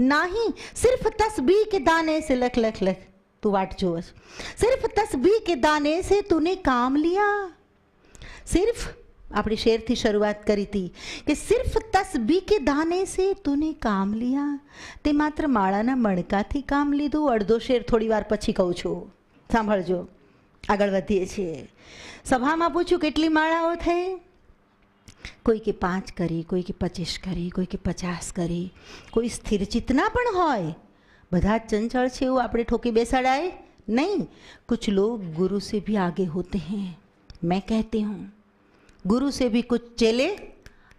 नाही। सिर्फ तस्बीह के दाने से लख लख लख तू वाट जोवस, सिर्फ तस्बीह के दाने से तूने काम लिया। सिर्फ अपनी शेर थी शुरुआत करी थी कि सिर्फ तस्बीह के दाने से तूने काम लिया। ते मात्र माळाना मणकाथी काम लीधुं। अर्धो शेर थोड़ी वार पछी कहूं छुं, सांभळजो। आगळ वधीए छीए। सभामां पूछ्युं કેટલી माळाओ થઈ? कोई के 5 करी, कोई के 25 करी, कोई के 50 करी। कोई स्थिर चित्तना पण होय, બધા चंचल छे એવું આપણે ठोकी બેસાડાય नहीं। कुछ लोग गुरु से भी आगे होते हैं। मैं कहती हूँ गुरु से भी कुछ चेले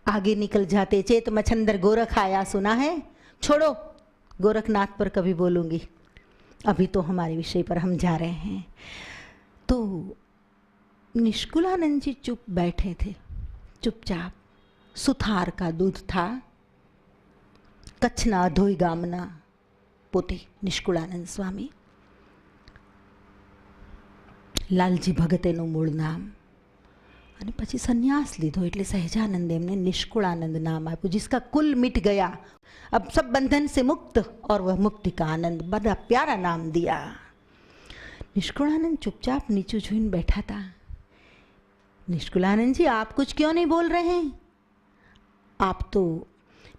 आगे निकल जाते। चेत मच्छंदर गोरख आया, सुना है? छोड़ो, गोरखनाथ पर कभी बोलूँगी, अभी तो हमारे विषय पर हम जा रहे हैं। तो निष्कुलानंद जी चुप बैठे थे, चुपचाप। सुथार का दूध था। कच्छना अधोई गामना पोते निष्कुलानंद स्वामी। लालजी भगत एનું મૂળ નામ, અને પછી સંન્યાસ લીધો એટલે સહજાનંદ એમને નિષ્કુળાનંદ નામ આપ્યું, जिसका कुल मिट गया, अब सब बंधन से मुक्त और वह मुक्ति का आनंद। बड़ा प्यारा नाम दिया। निष्कुळानंद चुपचाप नीचे જોઈને बैठा था। निष्कुळानंद जी आप कुछ क्यों नहीं बोल रहे हैं? आप तो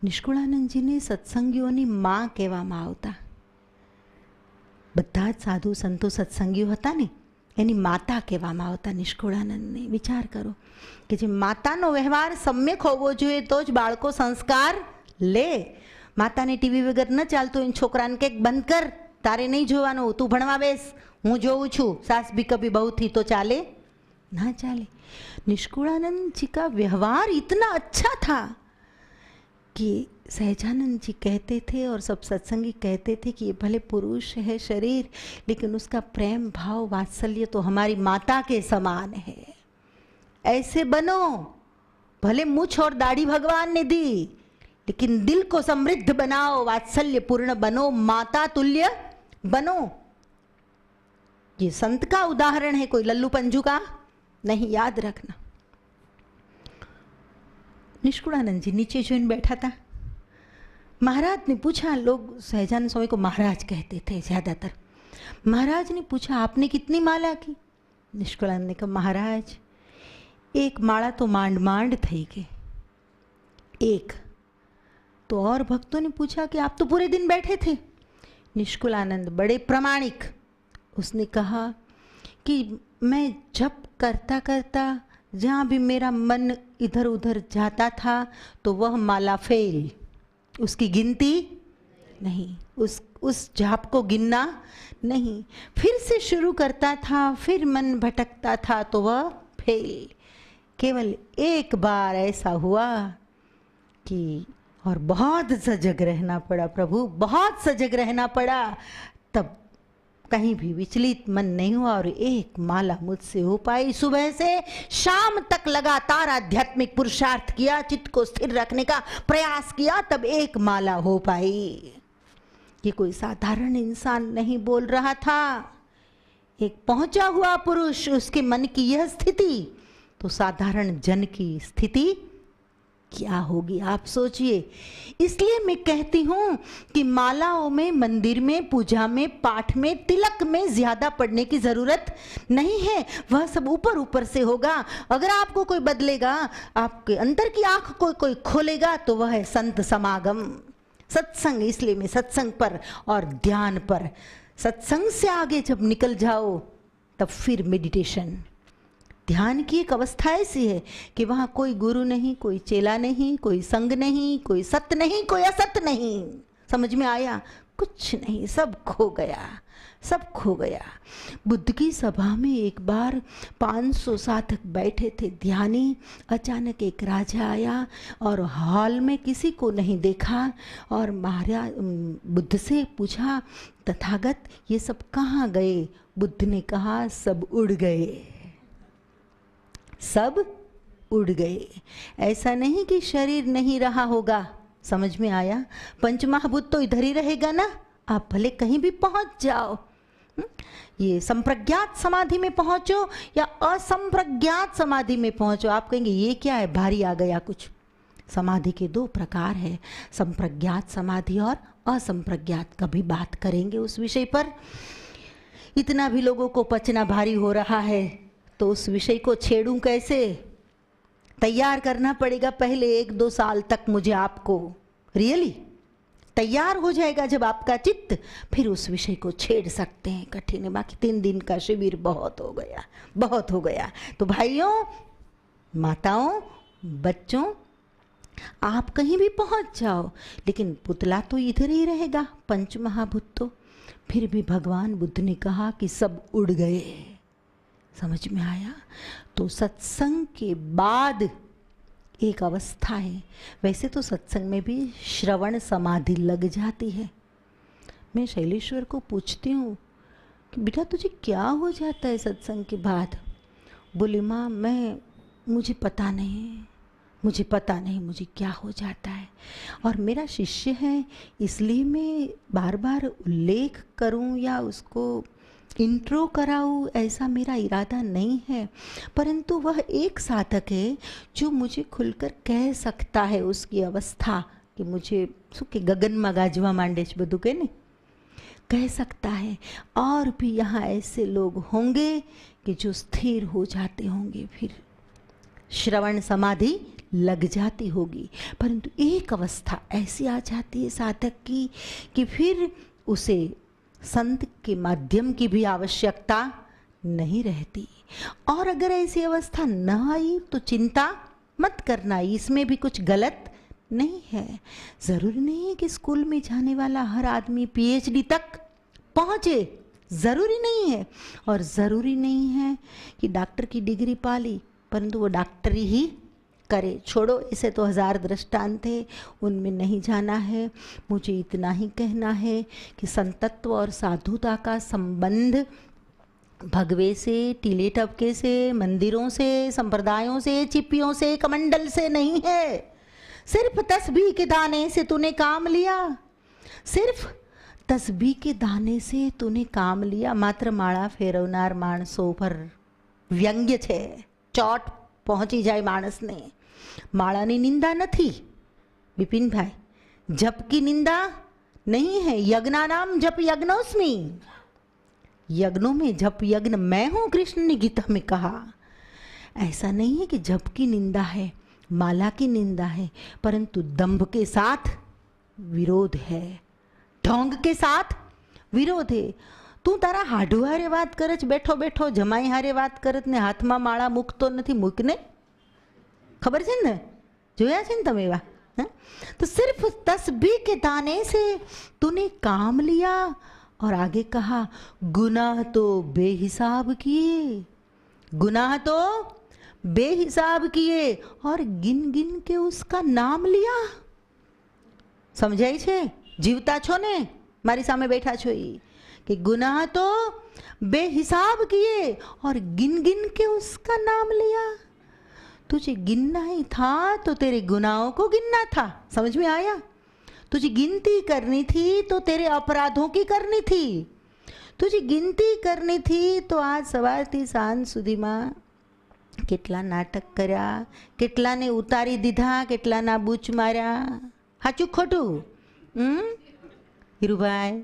निष्कुळानंद जी ने सत्संगीओनी माँ कहेवामां आवता। बधा ज साधु संतो सत्संगीओ हता ने एनी माता कहेवामां आवता निष्कुळानंदने। विचार करो कि जे मातानो व्यवहार सम्यक होवो जोईए तो ज बाळको संस्कार ले। माताने टीवी वगर न चालतो एन छोकराने के बंद कर, तारे नहीं जोवानुं, तू भणवा बेस, हूँ जोऊं छुं। सास भी कभी बहू थी तो चाले ना चाले। निष्कुळानंद जी का व्यवहार इतना अच्छा था कि सहजानंद जी कहते थे और सब सत्संगी कहते थे कि ये भले पुरुष है शरीर, लेकिन उसका प्रेम भाव वात्सल्य तो हमारी माता के समान है। ऐसे बनो। भले मूछ और दाढ़ी भगवान ने दी, लेकिन दिल को समृद्ध बनाओ, वात्सल्य पूर्ण बनो, माता तुल्य बनो। ये संत का उदाहरण है, कोई लल्लू पंजू का नहीं, याद रखना। निष्कुळानंद जी नीचे જોઈને बैठा था। महाराज ने पूछा, लोग सहजानंद स्वामी को महाराज कहते थे ज़्यादातर। महाराज ने पूछा, आपने कितनी माला की? निष्कुलानंद ने कहा, महाराज एक माला तो मांड मांड थी कि एक। तो और भक्तों ने पूछा कि आप तो पूरे दिन बैठे थे। निष्कुलानंद बड़े प्रामाणिक, उसने कहा कि मैं जप करता करता जहाँ भी मेरा मन इधर उधर जाता था तो वह माला फेल, उसकी गिनती नहीं, उस जाप को गिनना नहीं। फिर से शुरू करता था, फिर मन भटकता था तो वह फेल। केवल एक बार ऐसा हुआ कि, और बहुत सजग रहना पड़ा प्रभु, बहुत सजग रहना पड़ा, तब कहीं भी विचलित मन नहीं हुआ और एक माला मुझसे हो पाई। सुबह से शाम तक लगातार आध्यात्मिक पुरुषार्थ किया, चित्त को स्थिर रखने का प्रयास किया, तब एक माला हो पाई। ये कोई साधारण इंसान नहीं बोल रहा था, एक पहुंचा हुआ पुरुष, उसके मन की यह स्थिति, तो साधारण जन की स्थिति क्या होगी आप सोचिए। इसलिए मैं कहती हूं कि मालाओं में, मंदिर में, पूजा में, पाठ में, तिलक में ज्यादा पढ़ने की जरूरत नहीं है। वह सब ऊपर ऊपर से होगा। अगर आपको कोई बदलेगा, आपके अंदर की आंख को कोई खोलेगा, तो वह है संत समागम, सत्संग। इसलिए मैं सत्संग पर और ध्यान पर, सत्संग से आगे जब निकल जाओ तब फिर मेडिटेशन, ध्यान की एक अवस्था ऐसी है कि वहाँ कोई गुरु नहीं, कोई चेला नहीं, कोई संग नहीं, कोई सत्य नहीं, कोई असत नहीं। समझ में आया? कुछ नहीं, सब खो गया, सब खो गया। बुद्ध की सभा में एक बार 500 साधक बैठे थे ध्यानी। अचानक एक राजा आया और हॉल में किसी को नहीं देखा और महाराज बुद्ध से पूछा, तथागत ये सब कहाँ गए? बुद्ध ने कहा, सब उड़ गए, सब उड़ गए। ऐसा नहीं कि शरीर नहीं रहा होगा। समझ में आया? पंचमहाभूत तो इधर ही रहेगा ना, आप भले कहीं भी पहुंच जाओ। ये संप्रज्ञात समाधि में पहुंचो या असंप्रज्ञात समाधि में पहुंचो, आप कहेंगे ये क्या है, भारी आ गया कुछ। समाधि के 2 प्रकार है, संप्रज्ञात समाधि और असंप्रज्ञात। कभी बात करेंगे उस विषय पर। इतना भी लोगों को पचना भारी हो रहा है तो उस विषय को छेड़ूं कैसे? तैयार करना पड़ेगा पहले 1-2 साल तक मुझे आपको। रियली तैयार हो जाएगा जब आपका चित्त, फिर उस विषय को छेड़ सकते हैं। कठिन है, बाकी 3 दिन का शिविर बहुत हो गया, बहुत हो गया। तो भाइयों, माताओं, बच्चों, आप कहीं भी पहुंच जाओ, लेकिन पुतला तो इधर ही रहेगा, पंचमहाभूत तो। फिर भी भगवान बुद्ध ने कहा कि सब उड़ गए। समझ में आया? तो सत्संग के बाद एक अवस्था है। वैसे तो सत्संग में भी श्रवण समाधि लग जाती है। मैं शैलेश्वर को पूछती हूँ कि बेटा तुझे क्या हो जाता है सत्संग के बाद? बोली, माँ मुझे पता नहीं, मुझे पता नहीं मुझे क्या हो जाता है। और मेरा शिष्य है, इसलिए मैं बार बार उल्लेख करूँ या उसको इंट्रो कराऊँ, ऐसा मेरा इरादा नहीं है। परंतु वह एक साधक है जो मुझे खुलकर कह सकता है उसकी अवस्था, कि मुझे सुखे गगन में गाजवा मांडेच बधु के ने कह सकता है। और भी यहाँ ऐसे लोग होंगे कि जो स्थिर हो जाते होंगे, फिर श्रवण समाधि लग जाती होगी। परंतु एक अवस्था ऐसी आ जाती है साधक की कि फिर उसे संत के माध्यम की भी आवश्यकता नहीं रहती। और अगर ऐसी अवस्था न आई तो चिंता मत करना, इसमें भी कुछ गलत नहीं है। ज़रूरी नहीं है कि स्कूल में जाने वाला हर आदमी PhD तक पहुँचे, ज़रूरी नहीं है। और ज़रूरी नहीं है कि डॉक्टर की डिग्री पा ली परंतु वो डॉक्टरी ही करे। छोड़ो, इसे तो 1000 दृष्टांत थे, उनमें नहीं जाना है। मुझे इतना ही कहना है कि संतत्व और साधुता का संबंध भगवे से, टीले टपके से, मंदिरों से, संप्रदायों से, चिप्पियों से, कमंडल से नहीं है। सिर्फ तस्बीह के दाने से तूने काम लिया, सिर्फ तस्बीह के दाने से तूने काम लिया। मात्र माळा फेरवनार माणसो पर व्यंग्य છે, ચોટ પહોંચી જાય માણસને। માળાની નિંદા નથી બિપિનભાઈ, जप की निंदा नहीं है। यज्ञानाम जप यज्ञोस्मि, यज्ञों में जप यज्ञ मैं हूं, कृष्ण ने गीता में कहा। ऐसा नहीं है कि जप की निंदा है, माला की निंदा है, परंतु दंभ के साथ विरोध है, ढोंग के साथ विरोध है। तू तारा हाडू हारे बात करच बैठो बैठो, जमाई हारे बात करत ने हाथમાં માળા મૂકતો નથી, મૂકને खबर है ने, जोया है तमे एवा। तो सिर्फ तस्बीह के दाने से तूने काम लिया, और आगे कहा गुनाह तो बेहिसाब किए, गुनाह तो बेहिसाब किए, और गिन गिन के उसका नाम लिया। समझाई छे? जीवता छो ने, मारी सामे बैठा छो ई, कि गुनाह तो बेहिसाब किए और गिन गिन के उसका नाम लिया। तुझे गिनना ही था तो तेरे गुनाहों को गिनना था। समझ में आया? तुझे गिनती करनी थी तो तेरे अपराधों की करनी थी। तुझे गिनती करनी थी तो आज सवारथी सांज सुधीमां કેટલા નાટક કર્યા, કેટલાને ઉતારી દીધા, કેટલાના બૂચ માર્યા। સાચું ખોટું? હીરુભાઈ,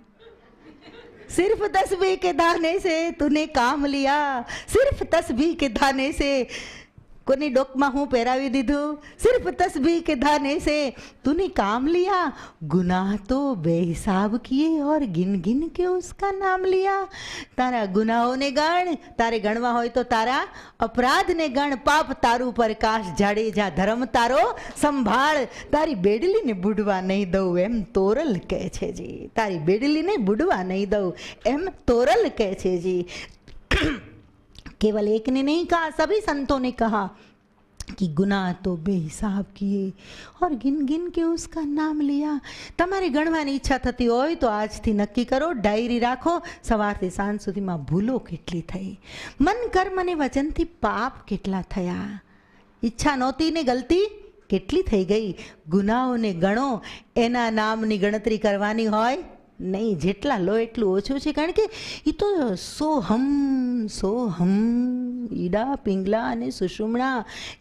सिर्फ तस्बीह के दाने से तूने काम लिया, सिर्फ तस्बीह के दाने से कोनी डोकमा हूँ पहरावी दीधू, सिर्फ तस्बीह के दाने से तूने काम लिया। गुनाह तो बेहिसाब किए और गिन गिन के उसका नाम लिया। तारा गुनाहों ने गण, तारे गणवा होय तो तारा अपराध ने गण, पाप तारू प्रकाश जाडेजा धर्म तारो संभाळ, तारी बेडली ने बुडवा नहीं दઉં एम तोरल कहे छे जी, तारी बेडली ने बुडवा नहीं दઉં एम तोरल कहे छे जी। केवल एक ने नहीं कहा, सभी संतों ने कहा कि गुनाह तो बेहिसाब किए और गिन गिन के उसका नाम लिया। तमारी गणवानी ઈચ્છા થતી હોય તો આજથી નક્કી કરો, ડાયરી રાખો, સવારથી સાંજ સુધીમાં ભૂલો કેટલી થઈ, મન કર્મ અને વચનથી પાપ કેટલા થયા, ઈચ્છા નહોતી ને ગલતી કેટલી થઈ ગઈ। ગુનાઓને ગણો, એના નામની ગણતરી કરવાની હોય नहीं, જેટલા લો એટલું ઓછું છે। કારણ કે એ તો સોહમ સોહમ ઈડા પિંગલા અને સુષુમ્ણા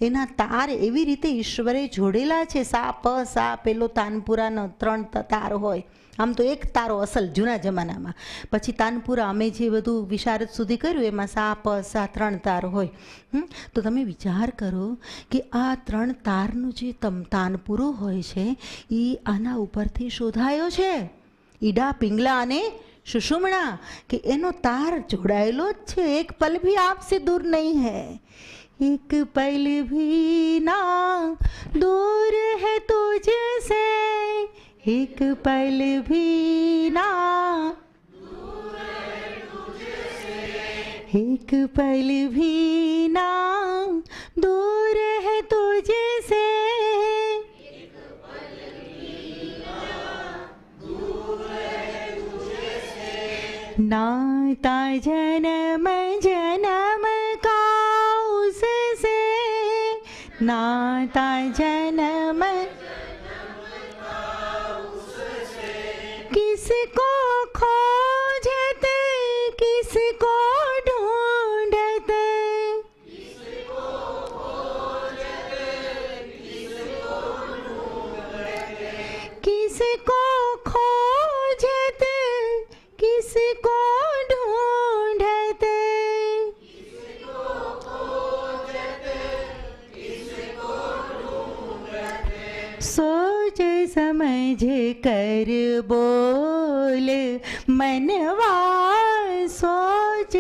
એના તાર એવી રીતે ઈશ્વરે જોડેલા છે। સા પ સા પેલો તાનપુરાનો 3 તાર હોય, આમ તો એક તારો અસલ જૂના જમાનામાં, પછી તાનપુરા અમે જે બધું વિશારદ સુધી કર્યું એમાં સા પ સા 3 તાર હોય। તો તમે વિચાર કરો કે આ 3 તારનું જે તાનપુરો હોય છે એ આના ઉપરથી શોધાયો છે, ईडा पिंगला ने सुषुम्ना, कि एनो तार जोड़ायेलो छे, एक पल भी आपसे दूर नहीं है, एक पल भी ना दूर है तुझसे, एक पल भी ना दूर है तुझसे, एक पल भी ना दूर है तुझसे, नाता जन्म जन्म का उससे, नाता जन्म किसको खोजते किसको ढूंढते, किसको खोजते किसको ढूंढते, सोच समझ कर बोल मनवा, सोच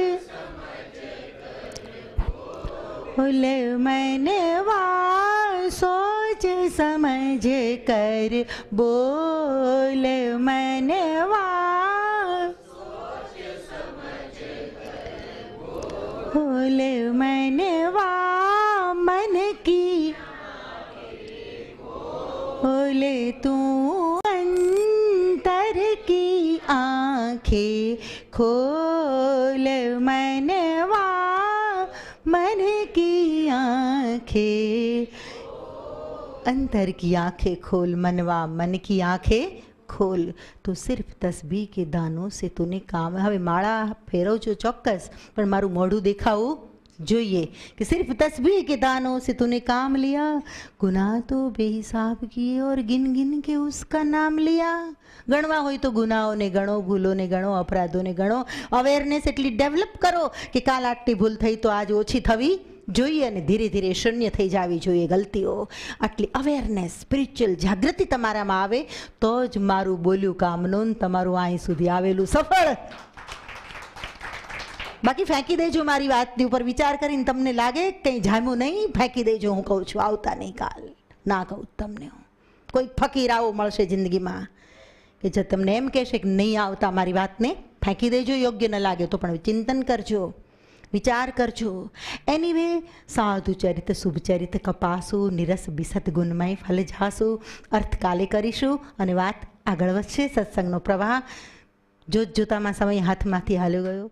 बोल मनवा, सोच समझ कर बोल मनवा, बोल मनवा, मन की बोले तू अंतर की आंखें खोल मनवा, मन की आंखें, अंतर की आंखें खोल मनवा, मन की आंखें खोल। तो सिर्फ तस्बीह के दानों से तूने काम, हवे माळा फेरवजो ચોક્કસ, પણ મારું મોઢું દેખાવું જોઈએ कि सिर्फ तस्बीह के दानों से तूने काम लिया, गुनाह तो बेहिसाब किए और गिन गिन के उसका नाम लिया। ગણવા હોય તો ગુનાઓને ગણો, ભૂલોને ગણો, અપરાધોને ગણો, અવેરનેસ એટલી ડેવલપ કરો કે કાલ આટલી ભૂલ થઈ તો આજ ઓછી થવી જોઈએ અને ધીરે ધીરે શૂન્ય થઈ જવી જોઈએ ગલતીઓ. આટલી અવેરનેસ, સ્પિરિચ્યુઅલ જાગૃતિ તમારામાં આવે તો જ મારું બોલ્યું કામનું તમારું અહીં સુધી આવેલું સફળ. બાકી ફેંકી દેજો મારી વાતની ઉપર વિચાર કરીને, તમને લાગે કંઈ જામ્યું નહીં, ફેંકી દેજો. હું કહું છું આવતા નહીં કાલ, ના કહું તમને. હું કોઈ ફકીર આવો મળશે જિંદગીમાં કે જે તમને એમ કહેશે કે નહીં આવતા મારી વાતને ફેંકી દેજો, યોગ્ય ન લાગે તો પણ ચિંતન કરજો, વિચાર કરજો. એનીવે સાધુ ચરિત શુભ ચરિત કપાસું નિરસ બિસત ગુણમય ફલ જાસું. અર્થ કાલે કરીશું અને વાત આગળ વધશે. સત્સંગનો પ્રવાહ જોત જોતામાં સમય હાથમાંથી હાલ્યો ગયો.